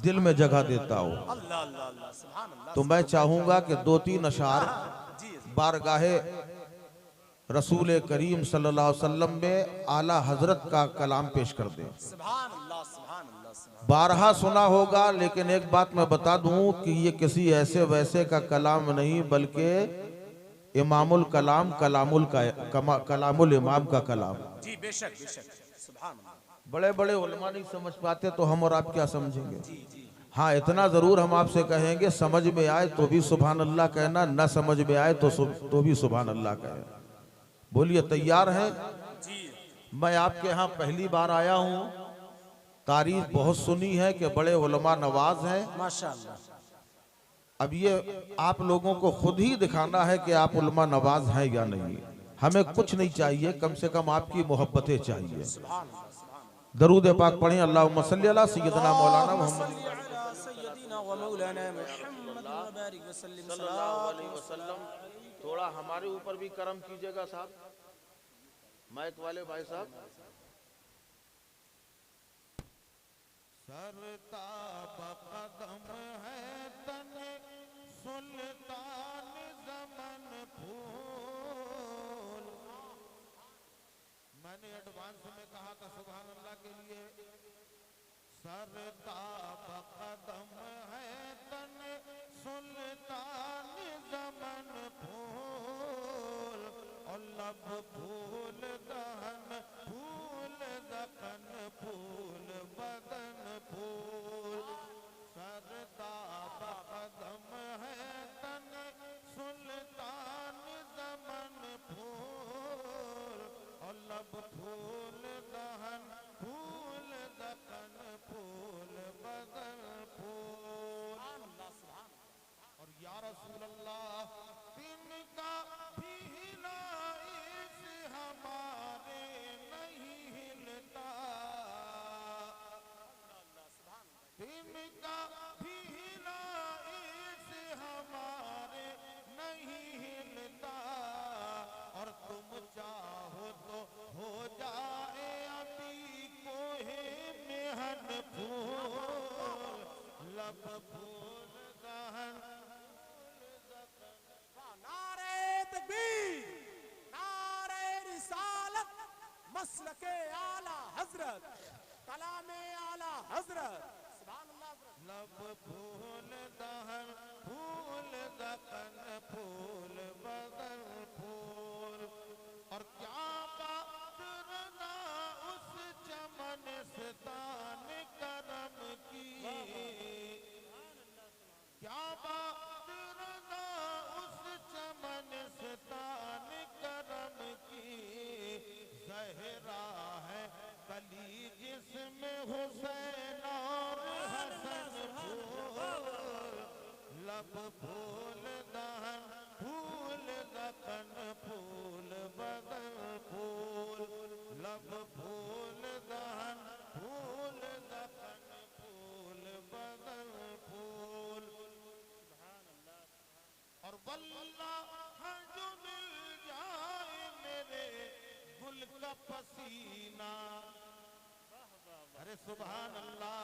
दिल में जगह देता हूँ। अल्लाह अल्लाह अल्लाह, सुभान अल्लाह। तो मैं चाहूंगा कि 2-3 अशार बारगाहे रसूल करीम सल्लल्लाहु अलैहि वसल्लम में आला हजरत का कलाम पेश कर दें। सुभान अल्लाह सुभान अल्लाह सुभान। बारहा सुना होगा, लेकिन एक बात मैं बता दूं कि ये किसी ऐसे वैसे का कलाम नहीं, बल्कि इमामुल कलाम कलामुल इमाम का कलाम। जी बेशक बेशक, सुभान अल्लाह। बड़े बड़े उलमा नहीं समझ पाते, तो हम और आप क्या समझेंगे। हाँ, इतना जरूर हम आपसे कहेंगे, समझ में आए तो भी सुभान अल्लाह कहना, न समझ में आए तो भी सुभान अल्लाह कहना। बोलिए, तैयार हैं? मैं आपके यहाँ पहली बार आया हूँ। तारीफ बहुत सुनी है कि बड़े उलमा नवाज हैं माशाअल्लाह। अब ये आप लोगों को खुद ही दिखाना है कि आप उलमा नवाज हैं या नहीं। हमें कुछ नहीं चाहिए, कम से कम आपकी मोहब्बतें चाहिए। दरूद पाक पढ़ें। अल्लाहुम्मा सल्ली अला सय्यदना मौलाना मोहम्मद सल्लल्लाहु अलैहि वसल्लम। थोड़ा हमारे ऊपर भी करम कीजिएगा साहब, माइक वाले भाई साहब। सरताब कदम है तन सुल्तान ज़मन फूल। मैंने एडवांस में कहा था सुभान अल्लाह के लिए, सरताब कदम है तन सुल्तान ज़मन फूल, और लब फूल दहन फूल दकन फूल बदन फूल। सरताब कदम है तन सुल्तान ज़मन फूल, और लब फूल दहन फूल दकन फूल बदन फूल। और या रसूल अल्लाह तिनका भी हिलाइस हमारे नहीं हिलता, तिनका भी हिलाइस हमारे नहीं हिलता, और तुम चाहो तो हो जाए अभी कोहे मेहन फूल, लब फूल दहन। नारे तकबीर, नारे रिसालत, मसलके आला हजरत, कलामे आला हजरत, सुभान अल्लाह। लब फूल दहन फूल दकन फूल बदन फूल। और क्या बात रना उस चमन स्तान करम की, क्या बात रना उस चमन स्तान करम की, ज़हरा है कली जिसमें हुसैन और हसन फूल, लब फूल दहन फूल दकन फूल बदन फूल, लब फूल दहन फूल दकन फूल बदन फूल। और वल्लाह जो मिल जाए मेरे गुल का पसीना, अरे सुभान अल्लाह।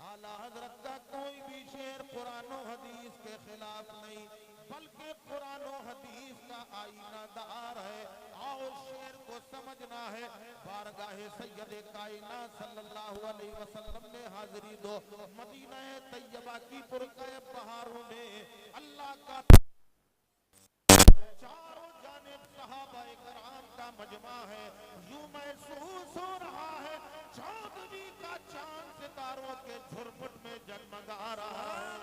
आला हजरत का कोई भी शेर कुरान और हदीस के खिलाफ नहीं, बल्कि कुरान और हदीस का आईनादार है। और शेर को समझना है, बारगाहे सैयदे कायनात सल्लल्लाहु अलैहि वसल्लम ने हाजिरी दो। मदीना तैयबा की पुरकाए बहारों में अल्लाह का चारों जानिब सहाबाए कराम का मजमा है। यूं महसूस हो रहा है 14वीं का चांद सितारों के झुरमुट में जगमगा रहा है।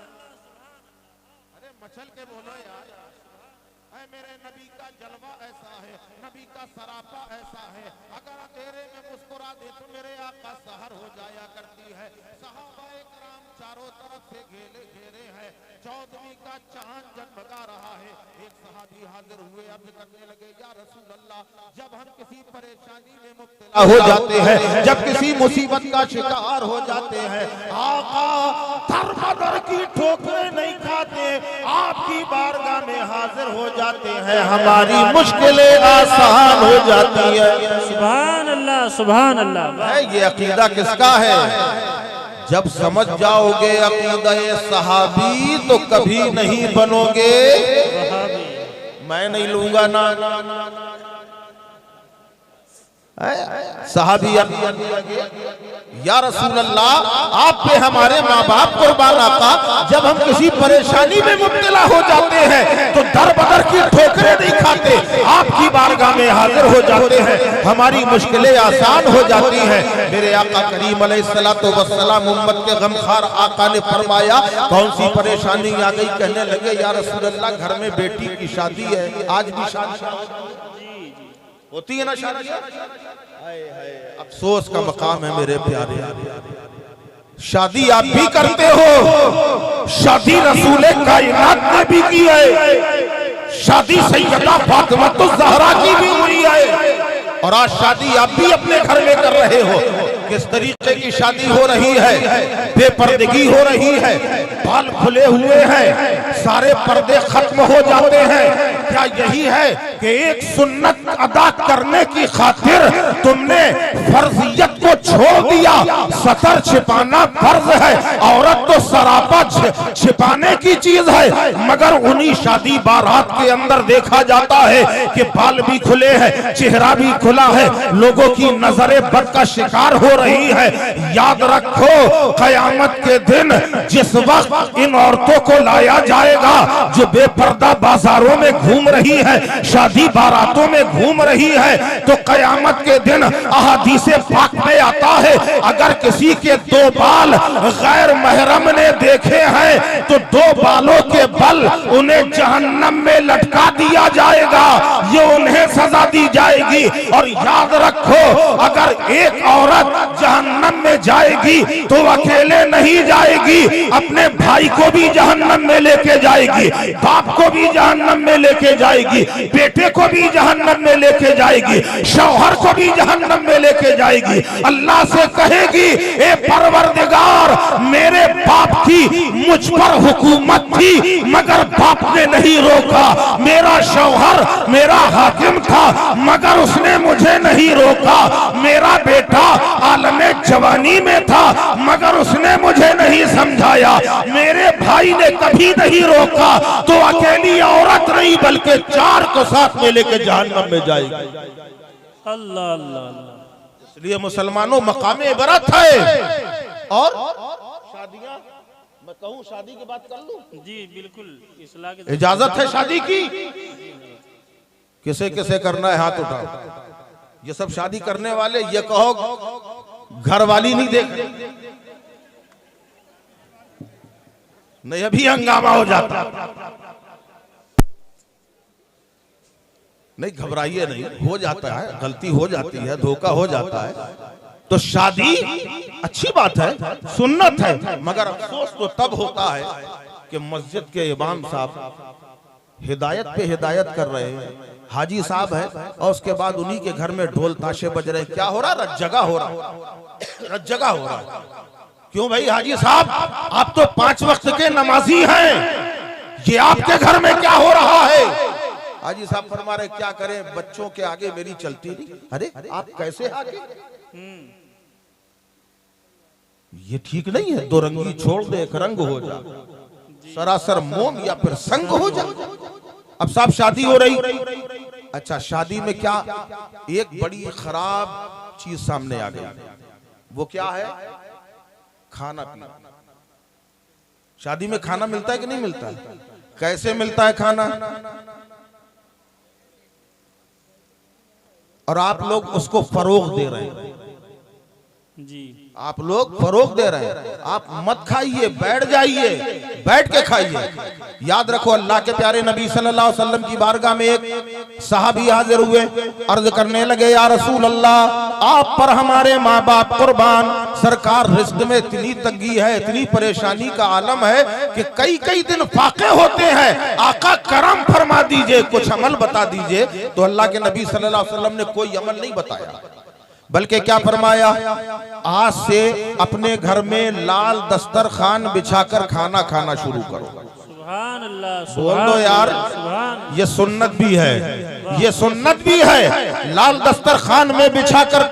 अरे मचल के बोलो यार, ऐ मेरे नबी का जलवा ऐसा है, नबी का सरापा ऐसा है, अगर अंधेरे में मुस्कुरा दे तो मेरे आका सहर हो जाया करती है। सहाबाए कराम चारों तरफ से घेरे घेरे हैं, 14वीं का चांद जगमगा रहा है। एक सहाबी हाजिर हुए, अर्ज करने लगे, या रसूल अल्लाह, जब हम किसी परेशानी में मुब्तला हो जाते हैं, जब किसी मुसीबत का शिकार हो जाते हैं, आका दर बदर की ठोकरें नहीं खाते, आपकी बारगाह में हाजिर हो जाते हैं, हमारी मुश्किलें आसान हो जाती है। सुभान अल्लाह, सुभान अल्लाह। ये अकीदा किसका है? जब समझ जाओगे अकीदा सहाबी तो कभी नहीं बनोगे। मैं नहीं लूंगा ना सहाबी या रसूल अल्लाह, आप पे हमारे माँ बाप कुर्बान आका, जब हम किसी परेशानी में मुब्तला हो जाते हैं तो दर बदर की ठोकरें नहीं खाते, आपकी बारगाह में हाजिर हो जाते हैं, हमारी मुश्किलें आसान हो जाती हैं। मेरे आका करीम अलैहिस्सलातु वस्सलाम उम्मत के गमखार आका ने फरमाया, कौन सी परेशानी आ गई? कहने लगे, या रसूल अल्लाह, घर में बेटी की शादी है। आज भी शादी होती है ना, शादी। अफसोस का मकाम है मेरे प्यारे, शादी आप भी करते हो, शादी रसूल कायनात ने भी की है, शादी सैयदा फातिमा ज़हरा की भी हुई है, और आज शादी आप भी अपने घर में कर रहे हो। किस तरीके की शादी हो रही है? बेपर्दगी हो रही है, बाल खुले हुए हैं, सारे पर्दे खत्म हो जाते हैं। क्या यही है कि एक सुन्नत अदा करने की खातिर तुमने फर्जियत को छोड़ दिया, सतर छिपाना फर्ज है। औरत तो सरापा छिपाने की चीज है, मगर उन्हीं शादी बारात के अंदर देखा जाता है कि बाल भी खुले हैं, चेहरा भी खुला है, लोगों की नजरें बद का शिकार हो रही है। याद रखो, कयामत के दिन जिस वक्त इन औरतों को लाया जाएगा जो बेपर्दा बाजारों में घूम रही है, शादी बारातों में घूम रही है, तो कयामत के दिन अहादीसे पाक में आता है, अगर किसी के दो बाल गैर महरम ने देखे हैं तो दो बालों के बल उन्हें जहन्नम में लटका दिया जाएगा, ये उन्हें सजा दी जाएगी। और याद रखो, अगर एक औरत जहन्नम में जाएगी तो अकेले नहीं जाएगी, अपने भाई को भी जहन्नम में लेके जाएगी, बाप को भी जहन्नम में लेके जाएगी, बेटे को भी जहन्नम में लेके जाएगी, शौहर को भी जहन्नम में लेके जाएगी। अल्लाह से कहेगी, ए परवरदिगार, मेरे बाप की मुझ पर हुकूमत थी मगर बाप ने नहीं रोका, मेरा शौहर मेरा हाकिम था मगर उसने मुझे नहीं रोका, मेरा बेटा आलमे जवानी में था मगर उसने मुझे नहीं समझाया, मेरे भाई ने कभी नहीं रोका, तो अकेली औरत नहीं बल्कि चार को साथ में लेके जहन्नम में जाएगी। अल्लाह अल्लाह अल्लाह। इसलिए मुसलमानों, मकाम इबरत है। और शादियां, मैं कहूं शादी की बात कर लूं? जी बिल्कुल, इस्लाह के इजाजत है शादी की? किसे किसे करना है हाथ उठाओ। ये सब शादी करने वाले, ये कहो घर वाली नहीं देख, नहीं अभी हंगामा हो जाता। नहीं घबराइए, नहीं हो जाता है, गलती हो जाती है, धोखा हो जाता है। तो शादी अच्छी बात है, सुन्नत है, मगर अफसोस तो तब होता है कि मस्जिद के इमाम साहब हिदायत पे हिदायत कर रहे हैं, हाजी साहब है, और उसके बाद उन्हीं के घर में ढोल ताशे बज रहे हैं। क्या हो रहा? रज्जगा हो रहा, रज्जगा हो रहा। क्यों भाई हाजी साहब, आप तो 5 वक्त के नमाजी हैं, ये आपके घर में क्या हो रहा है? हाजी साहब फरमा रहे, क्या करें, बच्चों के आगे मेरी चलती नहीं। अरे आप कैसे आगे? ये ठीक नहीं है। दो रंगी छोड़ दे, एक रंग हो जा, सरासर मोम या फिर संग हो जा। अब साहब शादी हो रही, अच्छा शादी में क्या एक बड़ी खराब चीज सामने आ गई, वो क्या है? खाना पीना। शादी में खाना मिलता है कि नहीं मिलता है? कैसे मिलता है खाना? और आप लोग उसको फरोग दे रहे हैं। जी आप लोग फरोग दे रहे हैं। आप मत खाइए, बैठ जाइए, बैठ के खाइए। याद रखो, अल्लाह के प्यारे नबी सल्लल्लाहु अलैहि वसल्लम की बारगाह में एक सहाबी हाजिर हुए, अर्ज करने लगे, या रसूल अल्लाह, आप पर हमारे माँ बाप कुर्बान, सरकार रिज्क में इतनी तंगी है, इतनी परेशानी का आलम है कि कई कई दिन फाके होते हैं, आका करम फरमा दीजिए, कुछ अमल बता दीजिए। तो अल्लाह के नबी सल्लल्लाहु अलैहि वसल्लम ने कोई अमल नहीं बताया, बल्कि क्या फरमाया? आज से अपने घर में लाल दस्तरखान बिछाकर खाना खाना शुरू करो। सुभान अल्लाह, बोल दो यार, ये सुन्नत भी है, ये सुन्नत भी है। लाल दस्तरखान में बिछाकर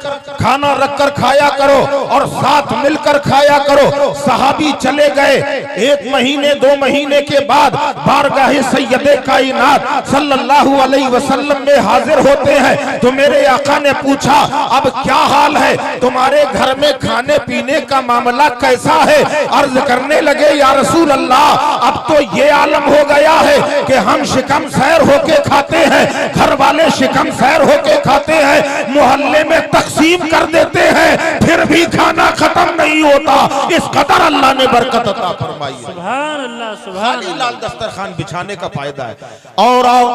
खाना रखकर खाया करो और साथ मिलकर खाया करो। सहाबी चले गए, 1 महीने 2 महीने के बाद बारगाहे सैयदे कायनात सल्लल्लाहु अलैहि वसल्लम में हाजिर होते हैं। तो मेरे आका ने पूछा, अब क्या हाल है तुम्हारे घर में, खाने पीने का मामला कैसा है? अर्ज करने लगे, या रसूल अल्लाह, अब तो ये आलम हो गया है कि हम शिकम सैर होके खाते हैं, घर वाले शिकम सैर होके खाते हैं, मोहल्ले में तकसीम कर देते हैं, फिर भी खाना खत्म नहीं होता। इस कदर अल्लाह ने बरकत अता फरमाई है। सुभान अल्लाह, सुभान अल्लाह। लाल दस्तरखान बिछाने का फायदा है। और आओ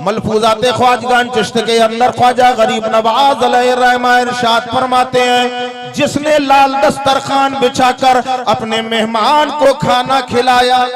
मलफूजाते ख्वाजगान चिश्त के अंदर ख्वाजा गरीब नवाज अलैहिर्रहमा इरशाद फरमाते हैं, जिसने लाल दस्तरखान बिछाकर अपने मेहमान को खाना खिलाया,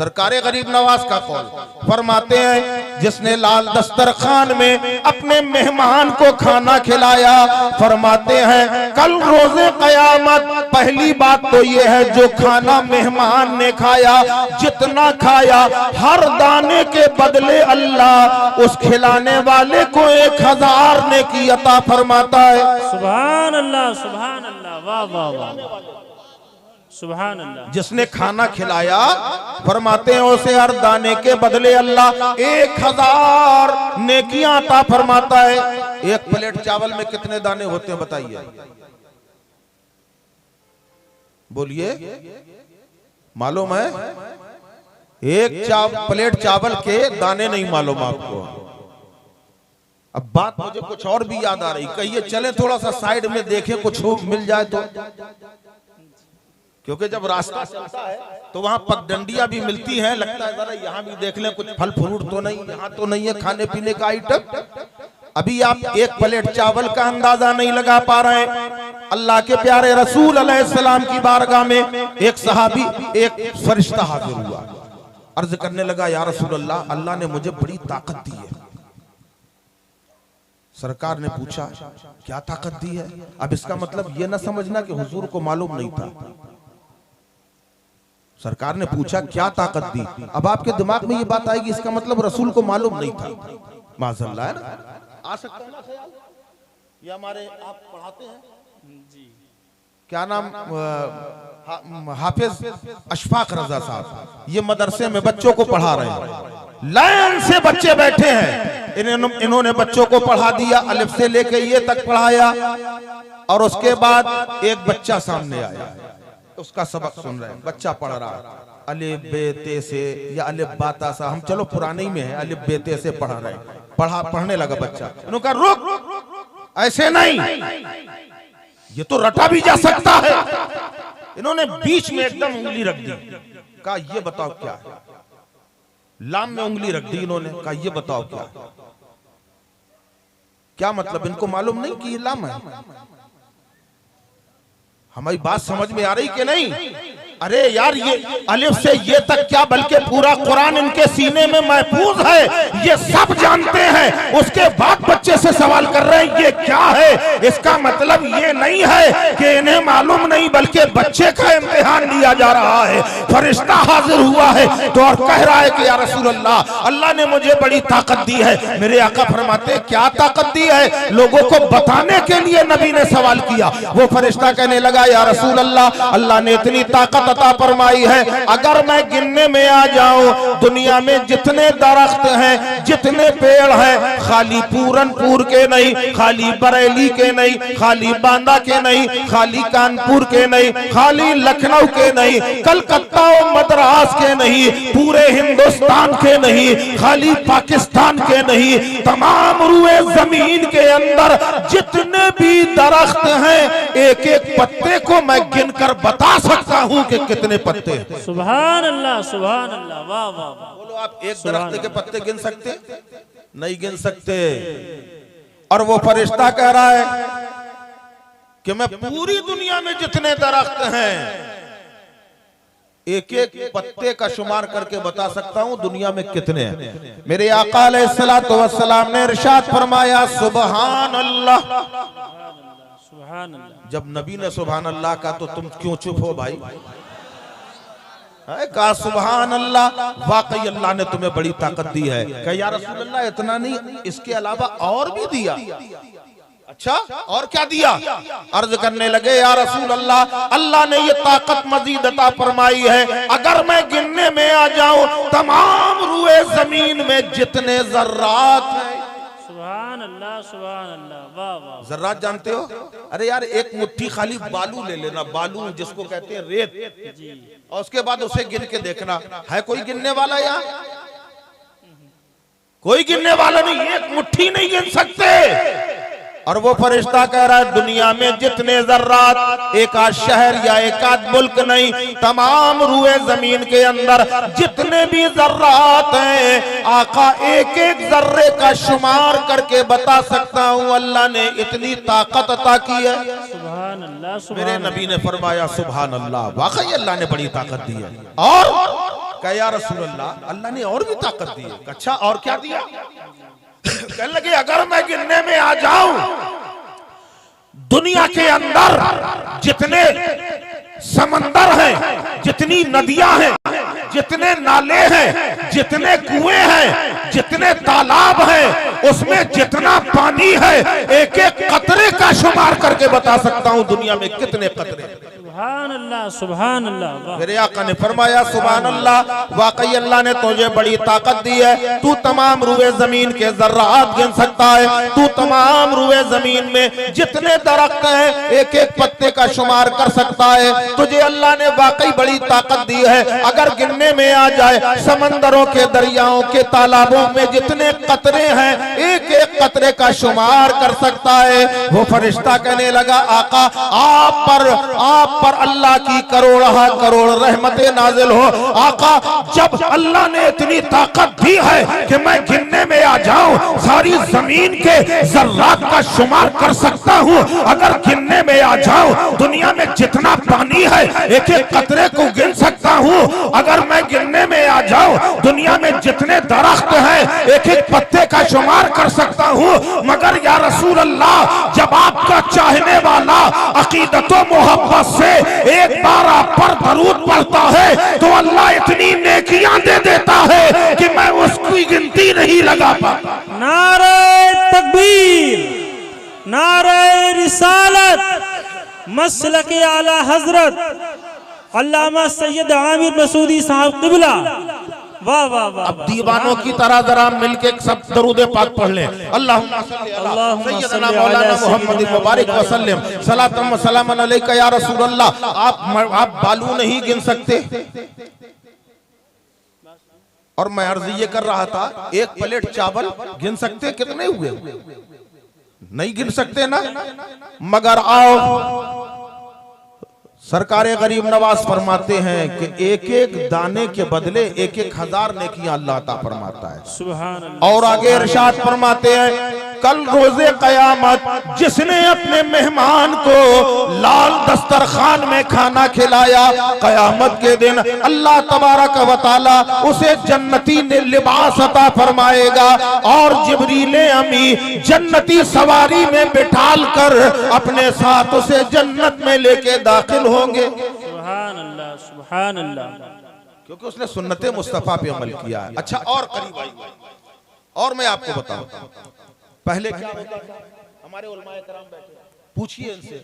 सरकारे गरीब नवाज का कौल फरमाते हैं, जिसने लाल दस्तरखान में अपने मेहमान को खाना खिलाया, फरमाते हैं कल रोजे कयामत पहली बात तो ये है जो खाना मेहमान ने खाया, जितना खाया हर दाने के बदले अल्लाह उस खिलाने वाले को 1000 नेकी अता फरमाता है। सुभान अल्लाह, वाह वाह वाह, सुभान अल्लाह। जिसने खाना खिलाया फरमाते हैं उसे हर दाने के बदले अल्लाह 1000 नेकियां अता फरमाता है। एक प्लेट चावल में कितने दाने होते हैं बताइए, बोलिए, मालूम है? एक प्लेट चावल के दाने नहीं मालूम आपको। अब बात मुझे कुछ और भी याद आ रही, कहिए चले थोड़ा सा साइड में देखें कुछ मिल जाए तो, क्योंकि जब रास्ता चलता है तो वहां पगडंडियां भी मिलती हैं, लगता है जरा यहाँ भी देख लें कुछ फल फ्रूट तो नहीं, यहाँ तो नहीं है खाने पीने का आइटम। अभी आप एक प्लेट चावल का अंदाजा नहीं लगा पा रहे हैं। अल्लाह के प्यारे रसूल अलैहिस्सलाम की बारगाह में एक सहाबी, एक फरिश्ता हाजिर हुआ, अर्ज करने लगा, या रसूल अल्लाह, अल्लाह ने मुझे बड़ी ताकत दी है। सरकार ने पूछा क्या ताकत दी है? अब इसका मतलब ये ना समझना कि हुजूर को मालूम नहीं था। सरकार ने पूछा क्या ताकत दी, अब आपके दिमाग में ये बात आएगी इसका मतलब रसूल को मालूम नहीं था। माज़अल्लाह, है ना? आ सकता है ना ख्याल? ये हमारे आप पढ़ाते हैं जी, क्या नाम, हाफिज अशफाक रजा साहब, ये मदरसे में बच्चों को पढ़ा रहे हैं। लाइन से बच्चे बैठे हैं, इन्होंने बच्चों को पढ़ा दिया, अलिफ से लेके ये तक पढ़ाया, और उसके बाद एक बच्चा सामने आया, उसका सबक सुन रहे हैं। बच्चा पढ़ रहा है अलिफ बेते से या अलिफ बाता सा, हम चलो पुराने ही में है, अलिफ बेते से पढ़ रहे हैं। पढ़ने लगा बच्चा, उन्होंने कहा रुक, ऐसे नहीं, ये तो रटा भी जा सकता है। इन्होंने बीच में एकदम उंगली रख दी, कहा ये बताओ क्या है। लाम में उंगली रख दी इन्होंने, कहा ये बताओ क्या है। क्या मतलब, इनको मालूम नहीं कि ये लाम है? हमारी बात समझ में आ रही कि नहीं? अरे यार, ये अलिफ से ये तक क्या बल्कि पूरा कुरान इनके सीने में महफूज है, ये सब जानते हैं। उसके बाद बच्चे से सवाल कर रहे हैं ये क्या है। इसका मतलब ये नहीं है कि इन्हें मालूम नहीं, बल्कि बच्चे का इम्तिहान लिया जा रहा है। फरिश्ता हाजिर हुआ है तो और कह रहा है कि या रसूल अल्लाह, अल्लाह ने मुझे बड़ी ताकत दी है। मेरे आका फरमाते क्या ताकत दी है? लोगों को बताने के लिए नबी ने सवाल किया। वो फरिश्ता कहने लगा, या रसूल अल्लाह, अल्लाह ने इतनी ताकत अता फरमाई है, अगर मैं गिनने में आ जाऊं दुनिया में जितने दरख्त हैं, जितने पेड़ हैं, खाली पूरनपुर के नहीं, खाली बरेली के नहीं, खाली बांदा के नहीं, खाली कानपुर के नहीं, खाली लखनऊ के नहीं, कलकत्ता और मद्रास के नहीं, पूरे हिंदुस्तान के नहीं, खाली पाकिस्तान के नहीं, तमाम रुए जमीन के अंदर जितने भी दरख्त हैं, एक एक पत्ते को मैं गिनकर बता सकता हूं कि कितने पत्ते हैं। सुभान अल्लाह, वाह वाह वाह। बोलो, आप एक दरख्त के पत्ते गिन सकते? नहीं गिन सकते। और वो फरिश्ता कह रहा है कि मैं पूरी दुनिया में जितने दरख्त हैं एक एक पत्ते का शुमार करके बता सकता हूं दुनिया में कितने हैं। मेरे आका अलैहिस्सलातु वस्सलाम ने इरशाद फरमाया, सुभान अल्लाह। सुभान अल्लाह। जब नबी ने सुभान अल्लाह का तो तुम क्यों चुप हो भाई? कहा सुभान अल्लाह, वाकई अल्लाह ने तुम्हें बड़ी ताकत दी है। कहा या रसूल अल्लाह, इतना नहीं, इसके अलावा और भी दिया। अच्छा, और क्या दिया? अर्ज करने लगे, या रसूल अल्लाह, अल्लाह ने ये ताकत मजीद अता फरमाई है, अगर मैं गिनने में आ जाऊं तमाम रुए जमीन में जितने जर्रात हैं। सुभान अल्लाह, वाह वाह। जर्रात जानते हो? अरे यार, एक मुट्ठी खाली बालू ले लेना, बालू जिसको कहते हैं रेत, और उसके बाद उसे गिन के देखना, है कोई गिनने वाला यहाँ? कोई गिनने वाला नहीं, एक मुट्ठी नहीं गिन सकते। और वो फरिश्ता कह रहा है दुनिया में जितने जर्रात, एक आध शहर या एक आध मुल्क नहीं, तमाम रुए जमीन के अंदर जितने भी जर्रात हैं, आका एक एक जर्रे का शुमार करके बता सकता हूँ। अल्लाह ने इतनी ताकत अता की है। सुभान अल्लाह, मेरे नबी ने फरमाया सुभान अल्लाह, वाकई अल्लाह ने बड़ी ताकत दी है। और कहा या रसूल अल्लाह, अल्लाह ने और भी ताकत दी है। अच्छा और क्या दिया? कहने लगे अगर मैं गिनने में आ जाऊं दुनिया के अंदर जितने समंदर हैं, जितनी नदियां हैं, जितने नाले हैं, जितने कुएं हैं, जितने तालाब हैं, उसमें जितना पानी है एक एक कतरे का शुमार करके बता सकता हूं दुनिया में कितने कतरे। सुभान अल्लाह, सुभान अल्लाह, वाह। मेरे आका ने फरमाया सुभान अल्लाह, वाकई अल्लाह ने तुझे बड़ी ताकत दी है। तू तमाम रुए जमीन के जर्रात गिन सकता है, तू तमाम रुए जमीन में जितने दरख्त हैं एक एक पत्ते का शुमार कर सकता है। तुझे अल्लाह ने वाकई बड़ी ताकत दी है। अगर गिनने में आ जाए समंदरों के, दरियाओं के, तालाबों में जितने कतरे हैं एक एक कतरे का शुमार कर सकता है। वो फरिश्ता कहने लगा आका आप पर अल्लाह की करोड़ रहमतें नाजिल हो। आका जब अल्लाह ने इतनी ताकत दी है कि मैं गिनने में आ जाऊं सारी जमीन के जर्रात का शुमार कर सकता हूं, अगर गिनने में आ जाऊं दुनिया में जितना पानी है एक एक कतरे को गिन सकता हूं, अगर मैं गिनने में आ जाऊं दुनिया में जितने दरख्त हैं एक एक पत्ते का शुमार कर सकता हूं, मगर या रसूल अल्लाह जब आपका चाहने वाला अकीदत व मोहब्बत से एक बार आप पर दरूद पढ़ता है तो अल्लाह इतनी नेकियां दे देता है कि मैं उसकी गिनती नहीं लगा पाता। नारे तकबीर, नारे रिसालत, मसलक आला हजरत अल्लामा सैयद आमिर मसूदी साहब क़िबला, वाह वाह वाह। अब दीवानों की तरह जरा मिलके सब दरूद पाक पढ़ लें। अल्लाहुम्मा सय्यदना मौलाना मुहम्मद मुबारक वसल्लम सलातम व सलामन अलैका या रसूल अल्लाह। आप बालू नहीं गिन सकते। और मैं अर्ज ये कर रहा था एक प्लेट चावल गिन सकते कितने हुए? नहीं गिन सकते ना। मगर आओ सरकारे गरीब नवाज फरमाते हैं कि एक एक दाने के बदले एक एक हजार नेकियां अल्लाह अता फरमाता है। सुभान अल्लाह। और आगे इरशाद फरमाते हैं कल रोजे कयामत जिसने अपने मेहमान को लाल दस्तरखान में खाना खिलाया, कयामत के दिन अल्लाह तबारक व तआला उसे जन्नती ने लिबास अता फरमाएगा और जिब्रीले अमी जन्नती सवारी में बिठाल कर अपने साथ उसे जन्नत में लेके दाखिल होंगे। सुभान अल्लाह, सुभान अल्लाह, क्योंकि उसने सुन्नते मुस्तफा पे अमल किया है। अच्छा और करीब आई और मैं आपको बताऊं पहले क्या होता था। हमारे उलमाए कराम बैठे, पूछिए इनसे,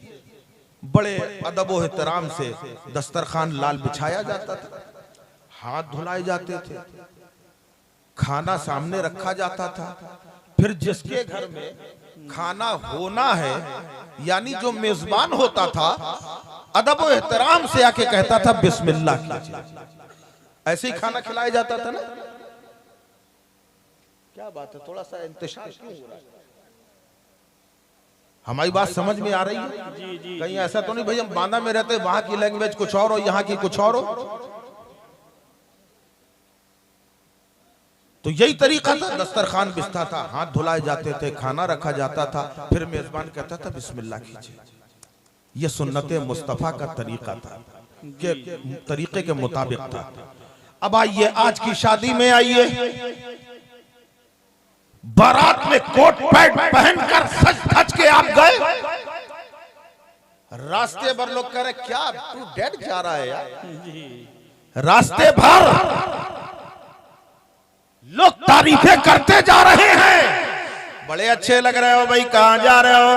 बड़े अदब व एहतराम से दस्तरखान लाल बिछाया जाता था, हाथ धुलाए जाते थे, खाना सामने रखा जाता था। फिर जिसके घर में खाना होना है यानी जो मेजबान होता था अदब व एहतराम से आके कहता था बिस्मिल्लाह कीजिए। ऐसे ही खाना खिलाया जाता था ना। क्या बात है, थोड़ा सा इंतशार क्यों हो रहा है? हमारी बात समझ में आ रही है? जी जी। कहीं ऐसा तो नहीं भाई हम बांदा में रहते वहां की लैंग्वेज कुछ और हो यहाँ की कुछ और हो। तो यही तरीका था, दस्तरखान बिछता था, हाथ धुलाए जाते थे, खाना रखा जाता था, फिर मेजबान कहता था बिस्मिल्लाह कीजिए। यह सुन्नते मुस्तफा का तरीका था, के तरीके के मुताबिक था। अब आइए आज की शादी में आइए, बारात में कोट पैंट पहनकर सज धज के आप गए, रास्ते भर लोग कह रहे क्या तू डेड जा रहा है यार। रास्ते भर लोग तारीफें करते जा रहे हैं, बड़े अच्छे लग रहे हो भाई, कहां जा रहे हो?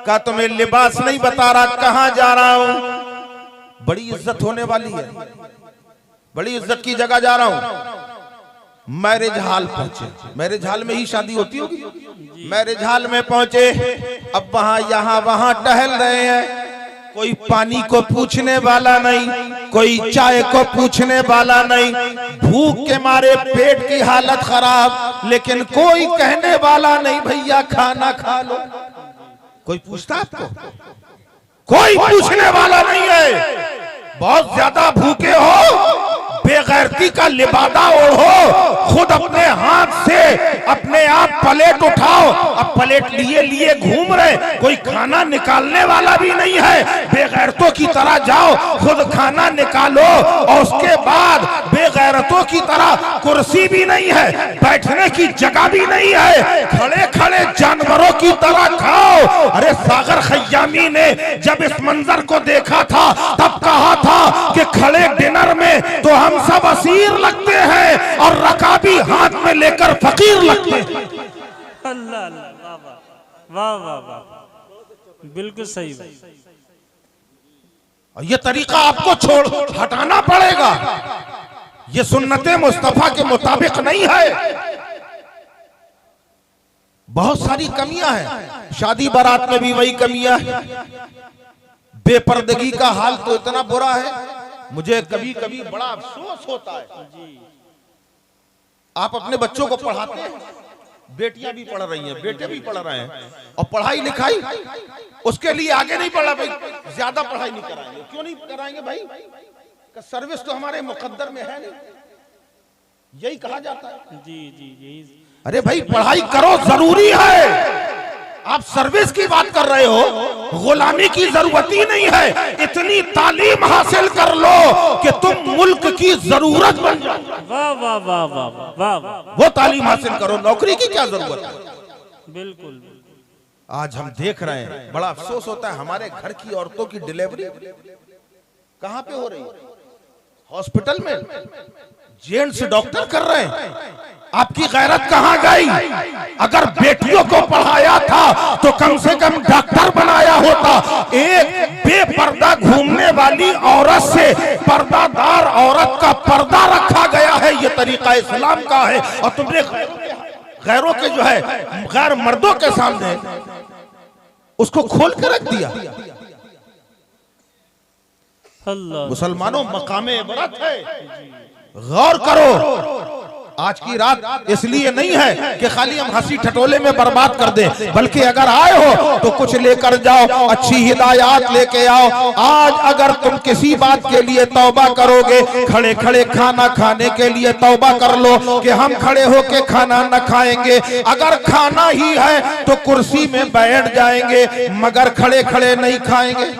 का तुम्हें लिबास नहीं बता रहा कहां जा रहा हूं। बड़ी इज्जत होने वाली है, बड़ी इज्जत की जगह जा रहा हूं। मैरिज हॉल पहुंचे, मैरिज हॉल में ही शादी होती होगी। मैरिज हॉल में पहुंचे, अब वहां यहां वहां टहल रहे हैं, कोई पानी को पूछने वाला नहीं, कोई चाय को पूछने वाला नहीं, भूख के मारे पेट की हालत खराब, लेकिन कोई कहने वाला नहीं भैया खाना खा लो। कोई पूछता आपको? कोई पूछने वाला नहीं है। बहुत ज्यादा भूखे हो, बेगैरती का लिबादा ओढ़ो, खुद अपने हाथ से अपने आप प्लेट उठाओ, अब प्लेट लिए लिए घूम रहे, कोई खाना निकालने वाला भी नहीं है। बेगैरतों की तरह जाओ, खुद खाना निकालो और उसके बाद बेगैरतों की तरह कुर्सी भी नहीं है, बैठने की जगह भी नहीं है, खड़े खड़े जानवरों की तरह खाओ। अरे सागर खयामी ने जब इस मंजर को देखा था तब कहा था कि खड़े डिनर में तो हम सब असीर लगते हैं और रकाबी हाथ में लेकर फकीर लगते हैं। अल्लाह अल्लाह, वाह वाह वाह वाह, बिल्कुल सही बात। और ये तरीका आपको छोड़ हटाना पड़ेगा, ये सुन्नते मुस्तफा के मुताबिक नहीं है। बहुत सारी कमियां हैं, शादी बारात में भी वही कमियां हैं। बेपर्दगी का हाल तो इतना बुरा है, मुझे कभी कभी बड़ा अफसोस होता है। आप अपने बच्चों को पढ़ाते हैं, बेटियां भी पढ़ रही हैं, बेटे भी पढ़ रहे हैं, और पढ़ाई लिखाई उसके लिए आगे नहीं बढ़ा भाई, ज्यादा पढ़ाई नहीं कराएंगे। क्यों नहीं कराएंगे भाई? सर्विस तो हमारे मुकद्दर में है नहीं, यही कहा जाता है। जी जी यही। अरे भाई पढ़ाई करो, जरूरी है। आप सर्विस की बात कर रहे हो, गुलामी की जरूरत ही नहीं है। इतनी तालीम हासिल कर लो कि तुम मुल्क की जरूरत बन जाओ। वाह वाह वाह वाह वाह वाह, वो तालीम हासिल करो, नौकरी की क्या जरूरत है? बिल्कुल। आज हम देख रहे हैं, बड़ा अफसोस होता है, हमारे घर की औरतों की डिलीवरी कहां पे हो रही है? हॉस्पिटल में जेंट्स डॉक्टर कर रहे हैं। आपकी गैरत कहां गई? अगर बेटियों को पढ़ाया था तो कम से कम डॉक्टर बनाया होता। एक बेपर्दा घूमने वाली औरत से पर्दादार औरत का पर्दा रखा गया है, ये तरीका इस्लाम का है। और तुमने गैरों के जो है गैर मर्दों के सामने उसको खोल कर रख दिया। अल्लाह, मुसलमानों मकामे इबरत है, गौर करो। आज की रात इसलिए नहीं है कि खाली हम हंसी ठटोले में बर्बाद कर दें, बल्कि अगर आए हो तो कुछ लेकर जाओ, अच्छी हिदायत लेके आओ। आज अगर तुम किसी बात के लिए तौबा करोगे, खड़े खड़े खाना खाने के लिए तौबा कर लो कि हम खड़े होके खाना न खाएंगे। अगर खाना ही है तो कुर्सी में बैठ जाएंगे, मगर खड़े खड़े नहीं खाएंगे।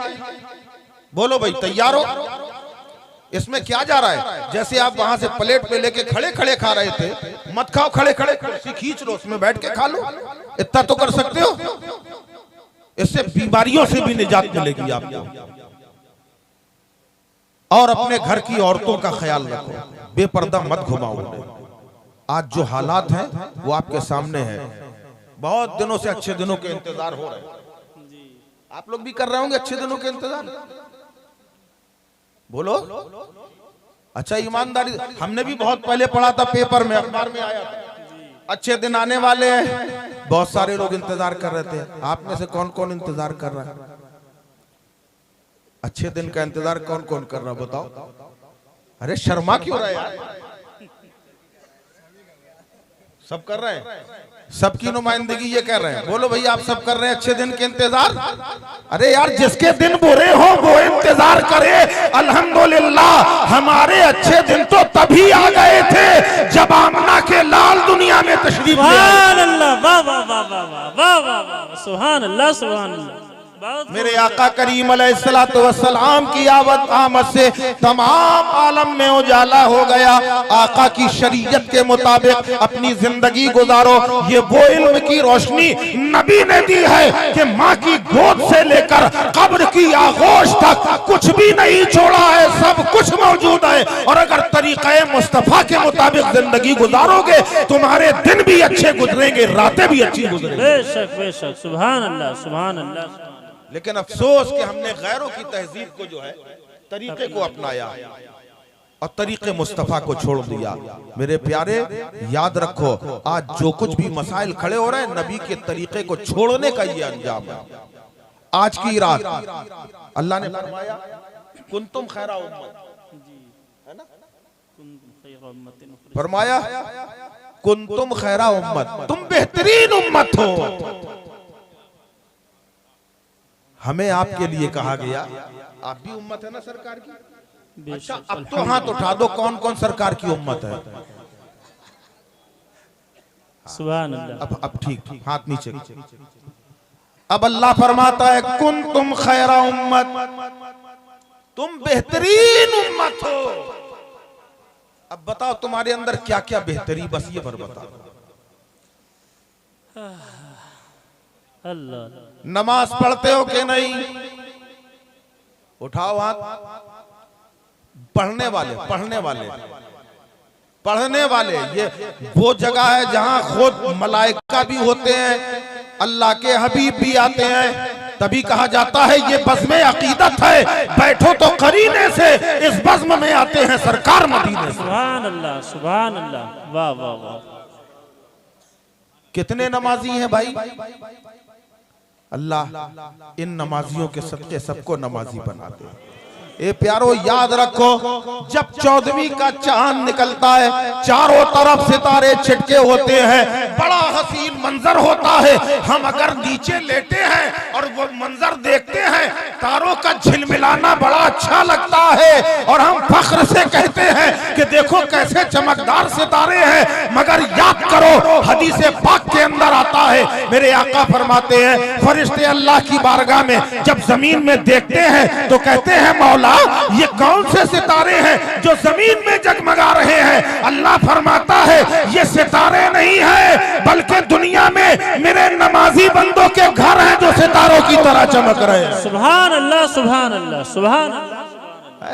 बोलो भाई, तैयार हो? इसमें क्या जा रहा है? जैसे आप वहां से प्लेट पे लेके खड़े खड़े खा रहे थे, मत खाओ, खड़े खड़े कुर्सी खींच लो, उसमें बैठ के खा लो। इतना तो कर सकते हो, इससे बीमारियों से भी निजात मिलेगी आपको। और अपने घर की औरतों का ख्याल रखो, बेपर्दा मत घुमाओ। आज जो हालात हैं वो आपके सामने है। बहुत दिनों से अच्छे दिनों के इंतजार हो रहे हैं, आप लोग भी कर रहे होंगे अच्छे दिनों के इंतजार। बोलो अच्छा, ईमानदारी, हमने भी बहुत पहले पढ़ा था, पेपर में अखबार में आया था, अच्छे दिन आने वाले हैं। बहुत सारे लोग इंतजार कर रहे थे। आप में से कौन कौन इंतजार कर रहा है? अच्छे दिन का इंतजार कौन कौन कर रहा है बताओ? अरे शर्मा क्यों रहा है यार? सब कर रहे हैं, सबकी नुमाइंदगी ये कह रहे हैं। बोलो भैया, आप सब कर रहे हैं अच्छे दिन के इंतजार? अरे यार, जिसके दिन बुरे हो वो इंतजार करे। अल्हम्दुलिल्लाह, हमारे अच्छे दिन तो तभी आ गए थे जब आमना के लाल दुनिया में तशरीफ ले आए। सुभान अल्लाह, वाह वाह वाह वाह वाह वाह वाह, सुभान अल्लाह सुभान अल्लाह। मेरे आका करीम अलैहिस्सलातु वस्सलाम की आमद से तमाम आलम में उजाला हो गया। आका की शरीयत के मुताबिक अपनी जिंदगी गुजारो। ये वो इल्म की रोशनी नबी ने दी है कि माँ की गोद से लेकर कब्र की आगोश तक कुछ भी नहीं छोड़ा है, सब कुछ मौजूद है। और अगर तरीक़े मुस्तफ़ा के मुताबिक जिंदगी गुजारोगे, तुम्हारे दिन भी अच्छे गुजरेंगे, रातें भी अच्छी गुजरेंगी। बेशक बेशक, सुभान अल्लाह सुभान अल्लाह। लेकिन अफसोस कि हमने गैरों की तहजीब को जो है, तरीके को अपनाया और तरीके मुस्तफा को छोड़ दिया। मेरे प्यारे, याद रखो, आज जो कुछ भी मसाइल खड़े हो रहे हैं, नबी के तरीके को छोड़ने का ये अंजाम है। आज की रात अल्लाह ने फरमाया, कुंतुम खैरा उम्मत, है ना? फरमाया कुंतुम खैरा उम्मत, तुम बेहतरीन उम्मत हो। हमें आपके लिए कहा गया, आप भी उम्मत है ना सरकार की? अच्छा, अब तो हाथ उठा दो, कौन कौन सरकार की उम्मत है? सुभान अल्लाह। अब ठीक, हाथ नीचे। अब अल्लाह फरमाता है, कुन तुम खैरा उम्मत, तुम बेहतरीन उम्मत हो। अब बताओ तुम्हारे अंदर क्या क्या बेहतरी, बस ये भर बताओ। अल्लाह नमाज पढ़ते हो कि नहीं? उठाओ हाथ। पढ़ने वाले, पढ़ने वाले, पढ़ने वाले, ये वो जगह है जहां खुद मलाइका भी होते हैं, अल्लाह के हबीब भी आते हैं, तभी कहा जाता है ये बज़्म अकीदत है। बैठो तो करीने से इस बज़्म में आते हैं सरकार मदीने से। सुभान अल्लाह, सुभान अल्लाह, वाह वाह वाह। कितने नमाजी हैं भाई? अल्लाह इन नमाजियों के सदके सबको नमाजी बना दे। ए प्यारो याद रखो, जब 14वीं का चांद निकलता है, चारों तरफ सितारे छिटके होते हैं, बड़ा हसीन मंजर होता है। हम अगर नीचे लेटे हैं और वो मंजर देखते हैं, तारों का झिलमिलाना बड़ा अच्छा लगता है और हम फख्र से कहते हैं कि देखो कैसे चमकदार सितारे हैं। मगर याद करो, हदीस पाक के अंदर आता है, मेरे आका फरमाते हैं फरिश्ते अल्लाह की बारगाह में जब जमीन में देखते हैं तो कहते हैं मौला ये कौन से सितारे हैं जो जमीन में जगमगा रहे हैं? अल्लाह फरमाता है ये सितारे नहीं है, बल्कि दुनिया में मेरे नमाजी बंदों के घर हैं जो सितारों की तरह चमक रहे हैं। सुभान अल्लाह, सुभान अल्लाह, सुभान अल्लाह।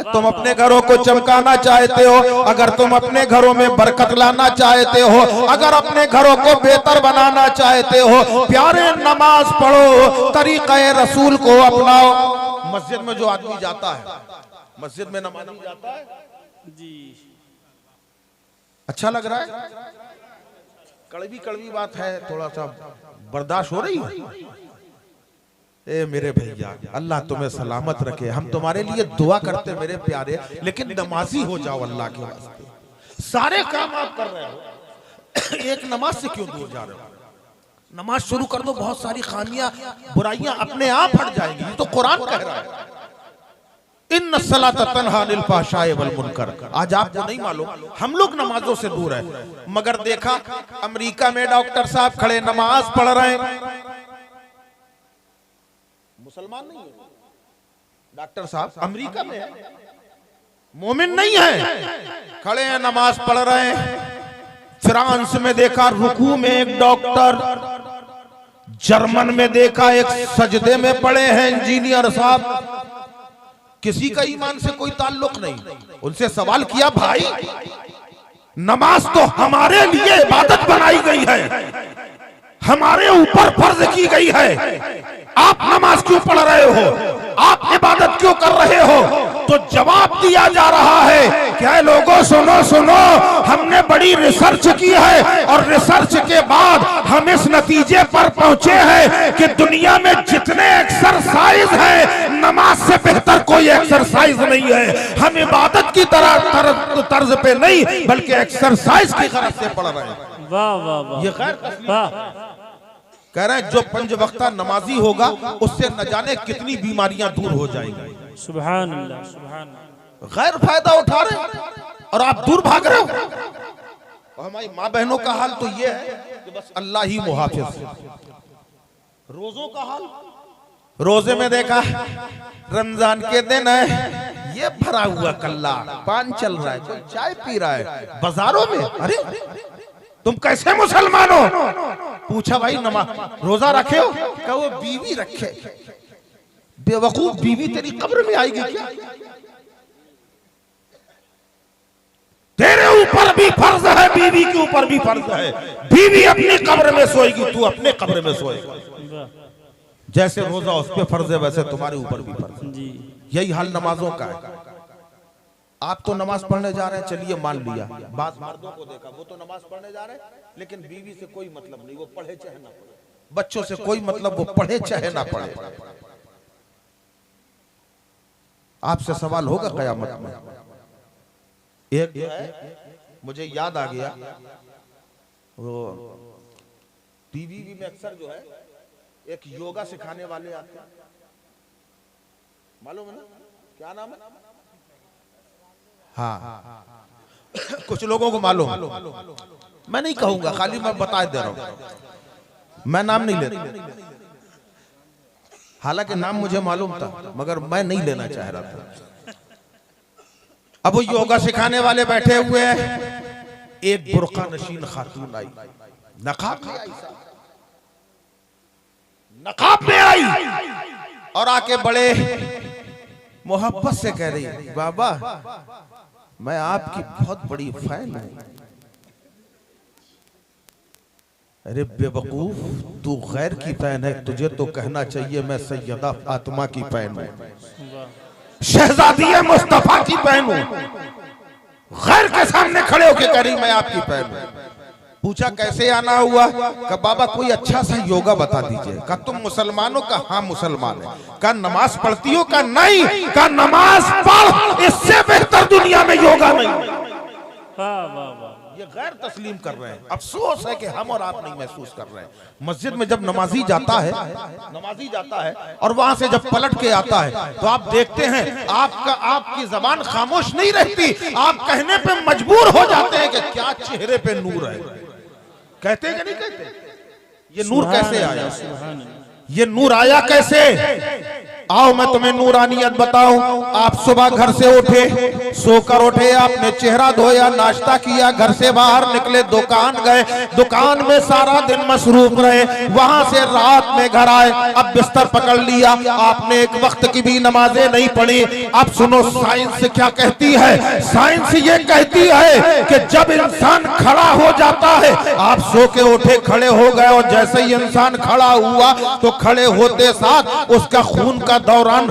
तुम अपने घरों को चमकाना चाहते हो, अगर तुम अपने घरों में बरकत लाना चाहते हो, अगर अपने घरों को बेहतर बनाना चाहते हो, प्यारे नमाज पढ़ो, तरीक़े रसूल को अपनाओ। मस्जिद में जो आदमी जाता है, मस्जिद में नमाज़ी जाता है जी, अच्छा लग रहा है? कड़वी कड़वी बात है, थोड़ा सा बर्दाश्त हो रही है? ए मेरे भैया, अल्लाह तुम्हें सलामत रखे। हम तुम्हारे लिए दुआ करते मेरे प्यारे, लेकिन नमाजी हो जाओ अल्लाह के वास्ते। सारे काम आप कर रहे हो, एक नमाज से क्यों दूर जा रहे हो? नमाज शुरू कर दो, बहुत सारी खामियां बुराइयां अपने आप हट जाएंगी। ये तो कुरान कह रहा है, इन्न सलात तन्हा अनिल फ़हशाइ वल मुनकर। आज आपको नहीं मालूम, हम लोग नमाजों से दूर है, मगर देखा अमेरिका में डॉक्टर साहब खड़े नमाज पढ़ रहे हैं, मुसलमान नहीं है डॉक्टर साहब, अमेरिका में है, मोमिन नहीं है, खड़े हैं नमाज पढ़ रहे हैं। फ्रांस में देखा रुकू में एक डॉक्टर, जर्मन में देखा एक सजदे में पड़े हैं इंजीनियर साहब। किसी का ईमान से कोई ताल्लुक नहीं। उनसे सवाल किया, भाई नमाज तो हमारे लिए इबादत बनाई गई है, हमारे ऊपर फर्ज की गई है, आप नमाज क्यों पढ़ रहे हो, आप इबादत क्यों कर रहे हो? तो जवाब दिया जा रहा है, क्या लोगों सुनो सुनो, हमने बड़ी रिसर्च की है और रिसर्च के बाद हम इस नतीजे पर पहुंचे हैं कि दुनिया में जितने एक्सरसाइज है, नमाज से बेहतर कोई एक्सरसाइज नहीं है। हम इबादत की तरह तर्ज पे नहीं, बल्कि एक्सरसाइज की गरज से पढ़ रहे हैं। वाह वाह वाह, ये खैर वाह। कह रहे हैं जो 5 वक्ता नमाजी होगा उससे न जाने कितनी बीमारियां दूर हो जाएंगी। सुभान अल्लाह, सुभान अल्लाह। गैर फायदा उठा रहे हैं और आप दूर भाग रहे हो। और हमारी माँ बहनों का हाल तो ये है कि बस अल्लाह ही मुहाफिज। रोजों का हाल, रोजे में देखा रमजान के दिन है, ये भरा हुआ कल्ला, पान चल रहा है, कोई चाय पी रहा है बाजारों में। अरे तुम कैसे मुसलमान हो? पूछा भाई नमाज रोजा रखे हो? क्या वो बीवी रखे? बेवकूफ, बीवी तेरी कब्र में आएगी क्या? तेरे ऊपर भी फर्ज है, बीवी के ऊपर भी फर्ज है। बीवी अपनी कब्र में सोएगी, तू अपने कब्र में सोएगा। जैसे रोजा उस पे फर्ज है, वैसे तुम्हारे ऊपर भी फर्ज है। जी, यही हाल नमाजों का है। आप तो नमाज पढ़ने जा रहे हैं, चलिए मान लिया। बात मर्दों को देखा, वो तो नमाज पढ़ने जा रहे हैं, लेकिन बीवी से कोई मतलब नहीं, वो पढ़े चाहे ना पढ़े। बच्चों से कोई मतलब, वो पढ़े चाहे ना पढ़े। आपसे सवाल होगा कयामत में। एक मुझे याद आ गया, वो टीवी में अक्सर जो है एक योगा सिखाने वाले आते हैं, मालूम है ना क्या नाम है? हाँ कुछ लोगों को मालूम, मैं नहीं कहूंगा, खाली मैं बता दे रहा हूं, मैं नाम नहीं लेता। हालांकि नाम मुझे मालूम था, मगर मैं नहीं लेना चाह रहा था। अब वो योगा सिखाने वाले बैठे हुए हैं, एक बुर्का नशीन खातून आई, नकाब में आई, नकाब में आई और आके बड़े मोहब्बत से कह रही, बाबा मैं आपकी बहुत बड़ी फैन हूं। अरे बेवकूफ, तू गैर की फैन है, तुझे तो कहना चाहिए मैं सैयदा फातिमा की फैन हूं, शहजादी मुस्तफा की फैन हूं। गैर के सामने खड़े होकर कह रही मैं आपकी फैन हूं। पूछा कैसे आना हुआ? का बाबा कोई अच्छा सा योगा बता दीजिए। का तुम मुसलमान हो? का हाँ मुसलमान है। का नमाज पढ़ती हो? का नहीं। का नमाज पढ़, इससे बेहतर दुनिया में योगा नहीं। वाह वाह वाह, ये गैर तस्लीम कर रहे हैं। अफसोस है कि हम और आप नहीं महसूस कर रहे हैं। मस्जिद में जब नमाजी जाता है और वहां से जब पलट के आता है तो आप देखते हैं आपकी जबान खामोश नहीं रहती, आप कहने पे मजबूर हो जाते हैं कि क्या चेहरे पे नूर है। कहते हैं कि नहीं कहते? ये नूर कैसे आया? ये नूर आया कैसे? आओ मैं तुम्हें नूरानियत बताऊं। आप सुबह घर से उठे, सोकर उठे, आपने चेहरा धोया, नाश्ता किया, घर से बाहर निकले, दुकान गए, दुकान में सारा दिन मसरूफ रहे, वहां से रात में घर आए, अब बिस्तर पकड़ लिया, आपने एक वक्त की भी नमाजें नहीं पढ़ी। अब सुनो साइंस क्या कहती है। साइंस ये कहती है कि जब इंसान खड़ा हो जाता है, आप सो के उठे, खड़े हो गए और जैसे ही इंसान खड़ा हुआ तो खड़े होते साथ उसका खून का दौरान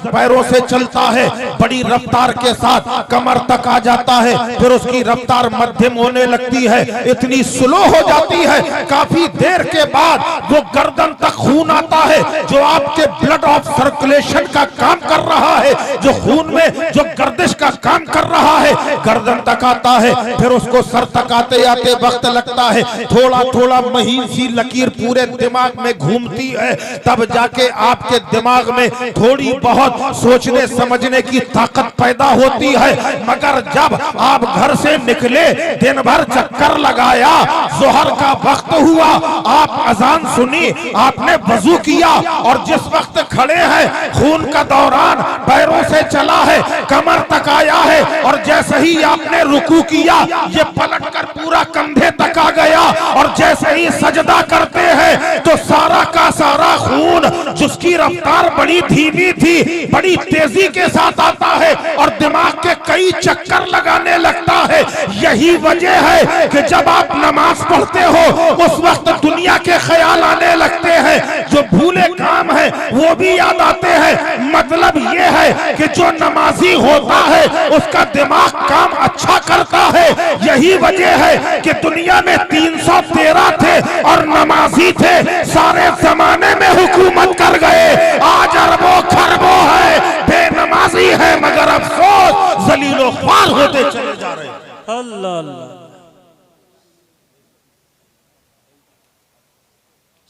पैरों से चलता है, बड़ी रफ्तार के साथ कमर तक आ जाता है, फिर उसकी रफ्तार मध्यम होने लगती है, इतनी स्लो हो जाती है, काफी देर के बाद वो गर्दन तक खून आता है, जो आपके ब्लड ऑफ सर्कुलेशन का काम कर रहा है, जो खून में जो गर्दिश का काम कर रहा है, गर्दन तक आता है, फिर उसको सर तक आते आते वक्त लगता है, थोड़ा थोड़ा महीन सी लकीर पूरे दिमाग में घूमती है, तब जाके आपके दिमाग में थोड़ी बहुत सोचने समझने की ताकत पैदा होती है। मगर जब आप घर से निकले, दिन भर चक्कर लगाया, जोहर का वक्त हुआ, आप अजान सुनी, आपने वजू किया और जिस वक्त खड़े हैं खून का दौरान पैरों से चला है, कमर तक आया है और जैसे ही आपने रुकू किया, ये पलट कर पूरा कंधे तक आ गया और जैसे ही सजदा करते हैं तो सारा का सारा खून जिसकी रफ्तार बड़ी धीमी थी, बड़ी तेजी के साथ आता है और दिमाग के कई चक्कर लगाने लगता है। यही वजह है कि जब आप नमाज पढ़ते हो उस वक्त दुनिया के ख्याल आने लगते हैं, जो भूले काम है वो भी याद आते हैं। मतलब ये है कि जो नमाजी होता है उसका दिमाग काम अच्छा करता है। यही वजह है कि दुनिया में 313 थे और नमाजी थे, सारे जमाने में हुकूमत कर गए। आज अरबों खरबों है, बेनमाजी है, मगर अफसोस जलीलो ख्वार होते चले जा रहे हैं। अल्लाह अल्लाह,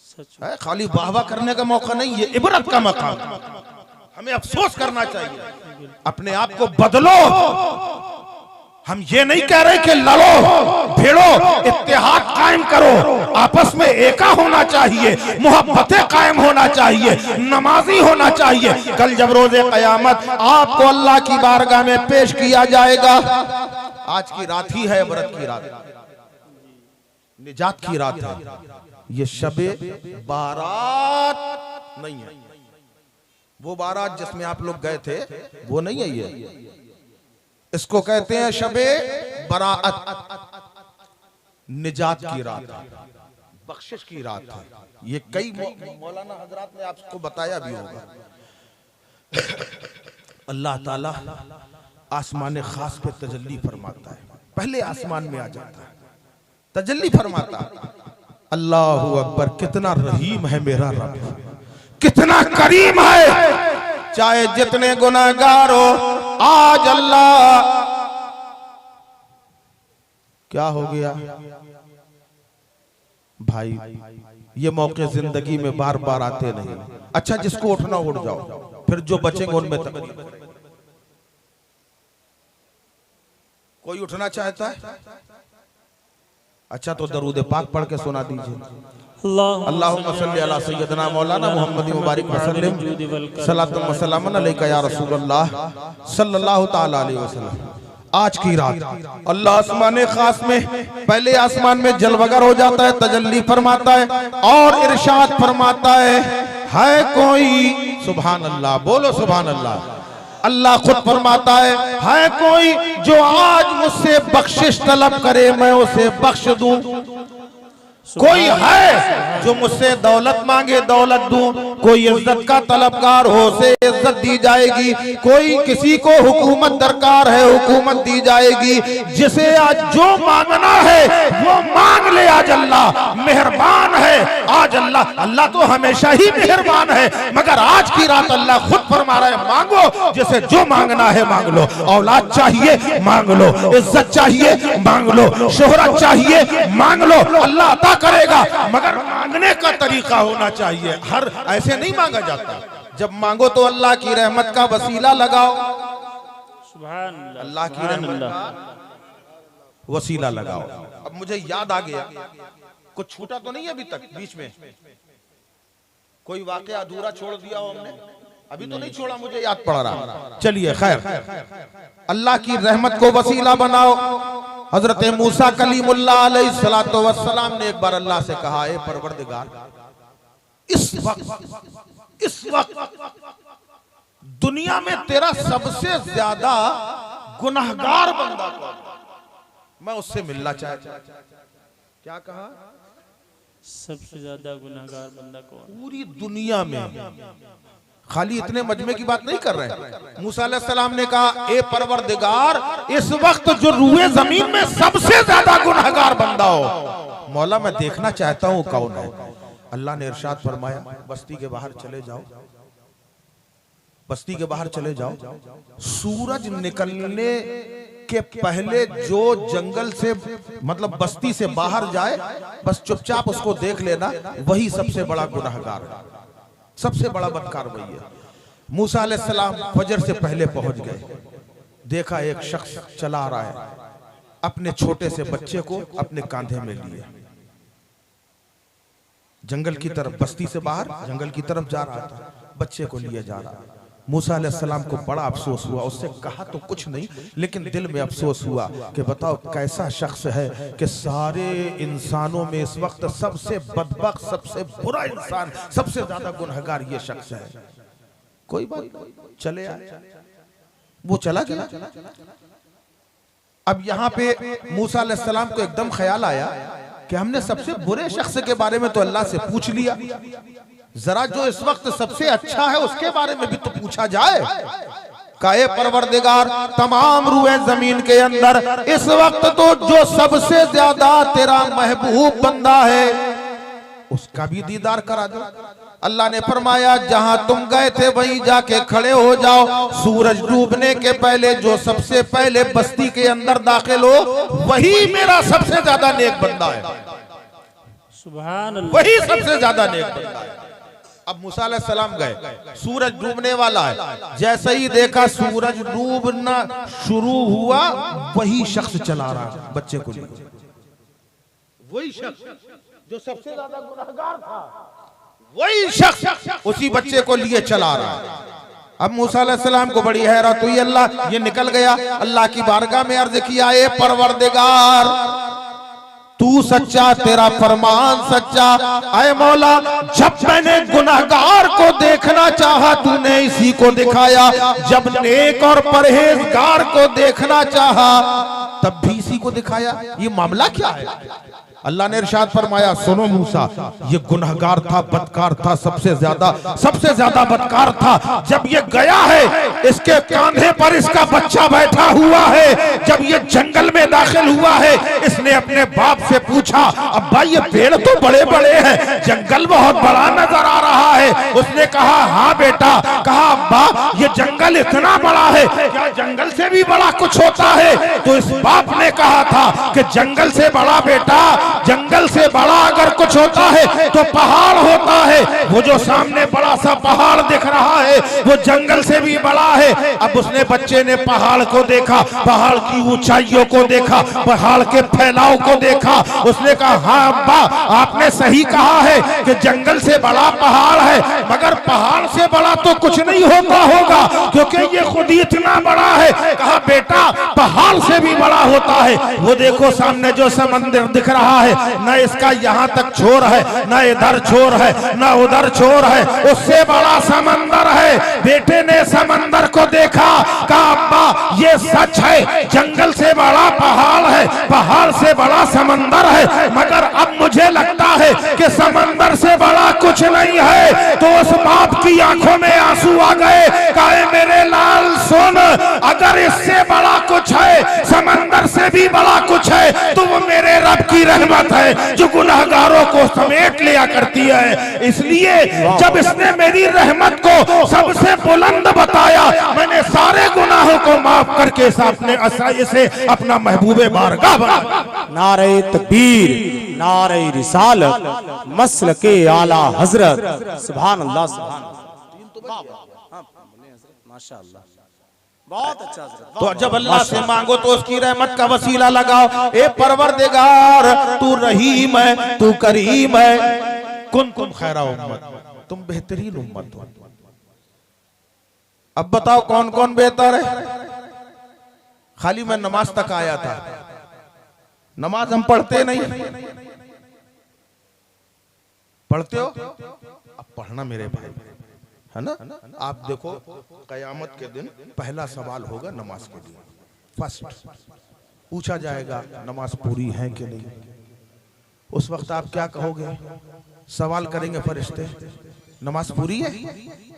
सच है, खाली वाहवा करने का मौका नहीं, ये इबरत का मकाम। हमें अफसोस करना चाहिए, अपने आप को बदलो। हम ये नहीं कह रहे कि लड़ो भिड़ो, इत्तेहाद कायम करो, आपस में एका होना चाहिए, मोहब्बतें कायम होना चाहिए, नमाजी होना चाहिए। कल जब रोजे कयामत आपको अल्लाह की बारगाह में पेश किया जाएगा, आज की रात ही है इबरत की रात, निजात की रात है। ये शबे बारात नहीं है, वो बारात जिसमें आप लोग गए थे वो नहीं है। ये इसको कहते हैं शबे बराअत, निजात की रात, बख्शिश की रात है। ये कई मौलाना हजरात ने आपको बताया भी होगा। अल्लाह ताला आसमान खास पे तजल्ली फरमाता है, पहले आसमान में आ जाता है, तजल्ली फरमाता है। अल्लाहु अकबर, कितना रहीम है मेरा रब, कितना करीम है। चाहे जितने गुनाहगार हो, आज अल्लाह क्या हो गया भाई, ये मौके जिंदगी में बार बार आते नहीं। अच्छा जिसको उठना उठ जाओ, फिर जो बचेंगे उनमें तकलीफ। कोई उठना चाहता है? अच्छा तो दरूद पाक पढ़ के सुना दीजिए। अल्लाहुम्मा सल्ली अला सय्यदना मौलाना मुहम्मद मुबारक वसल्लम सल्लल्लाहु अलैहि वसल्लम अलैका या रसूलल्लाह सल्लल्लाहु ताला अलैहि वसल्लम। आज की रात अल्लाह आसमान खास में पहले आसमान में जलवगर हो जाता है, तजल्ली फरमाता है और इरशाद फरमाता है कोई सुभान अल्लाह, बोलो सुभान अल्लाह। अल्लाह खुद फरमाता है कोई जो आज मुझसे बख्शिश तलब करे मैं उसे बख्श दूं। कोई है जो मुझसे दौलत मांगे दौलत दूं, कोई इज्जत का तलबगार हो उसे इज्जत दी जाएगी, कोई किसी को हुकूमत दरकार है हुकूमत दी जाएगी। जिसे आज जो मांगना है वो मांग ले, आज अल्लाह मेहरबान है। आज अल्लाह तो हमेशा ही मेहरबान है, मगर आज की रात अल्लाह खुद फरमा रहा है मांगो, जिसे जो मांगना है मांग लो। औलाद चाहिए मांग लो, इज्जत चाहिए मांग लो, शोहरत चाहिए मांग लो, अल्लाह अता करेगा, मगर मांगने का तरीका होना चाहिए। हर ऐसे नहीं मांगा जाता। जब मांगो तो अल्लाह की रहमत का वसीला लगाओ, सुभान अल्लाह की रहमत का वसीला लगाओ। अब मुझे याद आ गया, कुछ छूटा तो नहीं अभी तक बीच में, कोई वाकया अधूरा छोड़ दिया हो हमने? अभी तो नहीं छोड़ा, मुझे याद पड़ रहा। चलिए खैर, अल्लाह की रहमत को वसीला बनाओ। हजरत मूसा कलीमुल्लाह अलैहिस्सलातु वस्सलाम ने एक बार अल्लाह से कहा, ए परवरदिगार, इस वक्त दुनिया में तेरा सबसे ज्यादा गुनाहगार बंदा कौन? मैं उससे मिलना चाहता। क्या कहा? सबसे ज्यादा गुनाहगार बंदा कौन? पूरी दुनिया में। खाली इतने मजमे की बात नहीं कर रहे हैं। मूसा अलैहिस्सलाम ने कहा, ए परवरदिगार, इस वक्त जो रूए जमीन में सबसे ज्यादा गुनाहगार बंदा हो, मौला मैं देखना चाहता हूं कौन है। अल्लाह ने इरशाद फरमाया, बस्ती के बाहर चले जाओ, बस्ती के बाहर चले जाओ। सूरज निकलने के पहले जो जंगल से मतलब बस्ती से बाहर जाए, बस चुपचाप उसको देख लेना, वही सबसे बड़ा गुनाहगार है, सबसे बड़ा बदकार वही है। मूसा अलैहिस्सलाम फजर से पहले पहुंच गए। देखा एक शख्स चला आ रहा है, अपने छोटे से बच्चे को अपने कांधे में लिए जंगल की तरफ, बस्ती से बाहर जंगल की तरफ जा रहा था, बच्चे को लिए जा रहा। मूसा अलैहिस्सलाम को बड़ा अफसोस हुआ। उससे कहा तो कुछ नहीं, लेकिन दिल में अफसोस हुआ कि बताओ कैसा शख्स है कि सारे इंसानों में इस वक्त सबसे बदबख्त, सबसे बुरा इंसान, सबसे ज्यादा गुनहगार ये शख्स है। कोई बात नहीं, चले आए, वो चला गया। अब यहाँ पे मूसा अलैहिस्सलाम को एकदम ख्याल आया कि हमने सबसे बुरे शख्स के बारे में तो अल्लाह से पूछ लिया, जरा जो इस वक्त सबसे अच्छा है उसके बारे में भी तो पूछा जाए। काहे परवरदिगार, तमाम रूए जमीन के अंदर इस वक्त तो जो सबसे ज्यादा तेरा महबूब बंदा है उसका भी दीदार करा दो। अल्लाह ने फरमाया, जहां तुम गए थे वहीं जाके खड़े हो जाओ। सूरज डूबने के पहले जो सबसे पहले बस्ती के अंदर दाखिल हो वही मेरा सबसे ज्यादा नेक बंदा है, सुभान अल्लाह, वही सबसे ज्यादा नेक बंदा है। अब मूसा अलैहिस्सलाम गए, सूरज डूबने वाला है, जैसे ही देखा सूरज डूबना शुरू हुआ, वही शख्स चला रहा बच्चे को लिए, वही शख्स जो सबसे ज्यादा गुनाहगार था, वही शख्स उसी बच्चे को लिए चला रहा। अब मूसा अलैहिस्सलाम को बड़ी हैरत हुई, अल्लाह ये निकल गया। अल्लाह की बारगाह में अर्ज किया, ए परवरदिगार, तू सच्चा, तेरा फरमान सच्चा। आए मौला, जब मैंने गुनाहगार को देखना चाहा तूने इसी को दिखाया, जब नेक और परहेजगार को देखना चाहा तब भी इसी को दिखाया। ये मामला क्या है? अल्लाह ने इरशाद फरमाया, सुनो मूसा, ये गुनहगार था, बदकार था, सबसे ज्यादा बदकार था। जब ये गया है, इसके कांधे पर इसका बच्चा बैठा हुआ है। जब ये जंगल में दाखिल हुआ है, इसने अपने बाप से पूछा, अब्बा ये पेड़ तो बड़े बड़े हैं, जंगल बहुत बड़ा नजर आ रहा है। उसने कहा, हाँ बेटा। कहा, अब्बा ये जंगल इतना बड़ा है, क्या जंगल से भी बड़ा कुछ होता है? तो इस बाप ने कहा था कि जंगल से बड़ा बेटा जंगल से बड़ा अगर कुछ होता है तो पहाड़ होता है। वो जो सामने बड़ा सा पहाड़ दिख रहा है वो जंगल से भी बड़ा है। अब उसने बच्चे ने पहाड़ को देखा, पहाड़ की ऊंचाइयों को देखा, पहाड़ के फैलाव को देखा। उसने कहा हाँ अब्बा आपने सही कहा है कि जंगल से बड़ा पहाड़ है, मगर पहाड़ से बड़ा तो कुछ नहीं होता होगा क्योंकि ये खुद ही इतना बड़ा है। कहा बेटा पहाड़ से भी बड़ा होता है। वो देखो सामने जो समंदर दिख रहा है, न इसका यहाँ तक छोर है, न इधर छोर है, न उधर छोर है, उससे बड़ा समंदर है। बेटे ने समंदर को देखा, कहा अब्बा ये सच है, जंगल से बड़ा पहाड़ है, पहाड़ से बड़ा समंदर है, मगर अब मुझे लगता है कि समंदर से बड़ा कुछ नहीं है। तो उस बाप की आंखों में आंसू आ गए। कहे मेरे लाल सुन, अगर इससे बड़ा कुछ है, समंदर से भी बड़ा कुछ है, तो वो मेरे रब की रहमत है जो गुनहगारों को समेट लिया करती है। इसलिए जब इसने मेरी रहमत को सबसे बुलंद बताया, मैंने सारे गुनाहों को माफ करके इसे अपना महबूबे बारगाह बना। नारे तकबीर, नारे रिसालत, मसलके आला हजरत, सुभान अल्लाह सुभान अल्लाह। माशाअल्लाह, बहुत अच्छा हजरत। तो जब अल्लाह से मांगो तो उसकी रहमत का वसीला लगाओ। ए परवरदिगार तू रहीम है, तू करीम है, कुन खैरा उम्मत, तुम बेहतरीन उम्मत हो। अब बताओ कौन कौन बेहतर है? खाली मैं नमाज तक आया था, नमाज हम पढ़ते नहीं। पढ़ते हो? अब पढ़ना मेरे भाई, है ना? आप देखो कयामत के दिन पहला सवाल होगा नमाज के लिए। फर्स्ट पूछा जाएगा नमाज पूरी है कि नहीं। उस वक्त आप क्या कहोगे? सवाल करेंगे फरिश्ते, नमाज पूरी है?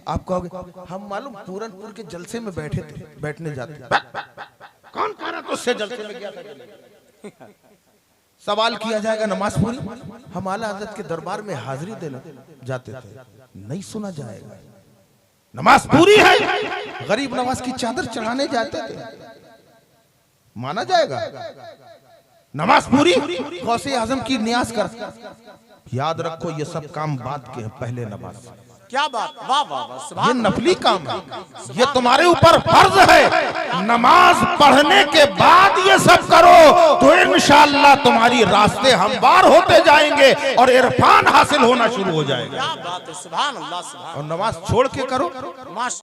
आप कहोगे हम मालूम पूरनपुर के जलसे में बैठे थे, बैठने जाते। कौन कह रहा तुझसे जलसे में गया था? सवाल किया जाएगा नमाज पूरी? हम आला हज़रत के दरबार में हाजिरी देने जाते थे, नहीं सुना जाएगा। नमाज पूरी है? गरीब नवाज की चादर चढ़ाने जाते थे, माना जाएगा? नमाज पूरी? गौसे आजम की नियाज कर। याद रखो ये सब काम बाद के हैं, पहले नमाज। क्या बात, वाह वाह वाह, ये नफली काम है, ये तुम्हारे ऊपर फर्ज है। नमाज पढ़ने के बाद ये सब करो तो इंशाअल्लाह तुम्हारी रास्ते हमवार होते जाएंगे और इरफान हासिल होना शुरू हो जाएगा। क्या बात है, सुभान अल्लाह सुभान। और नमाज छोड़ के करो, माशा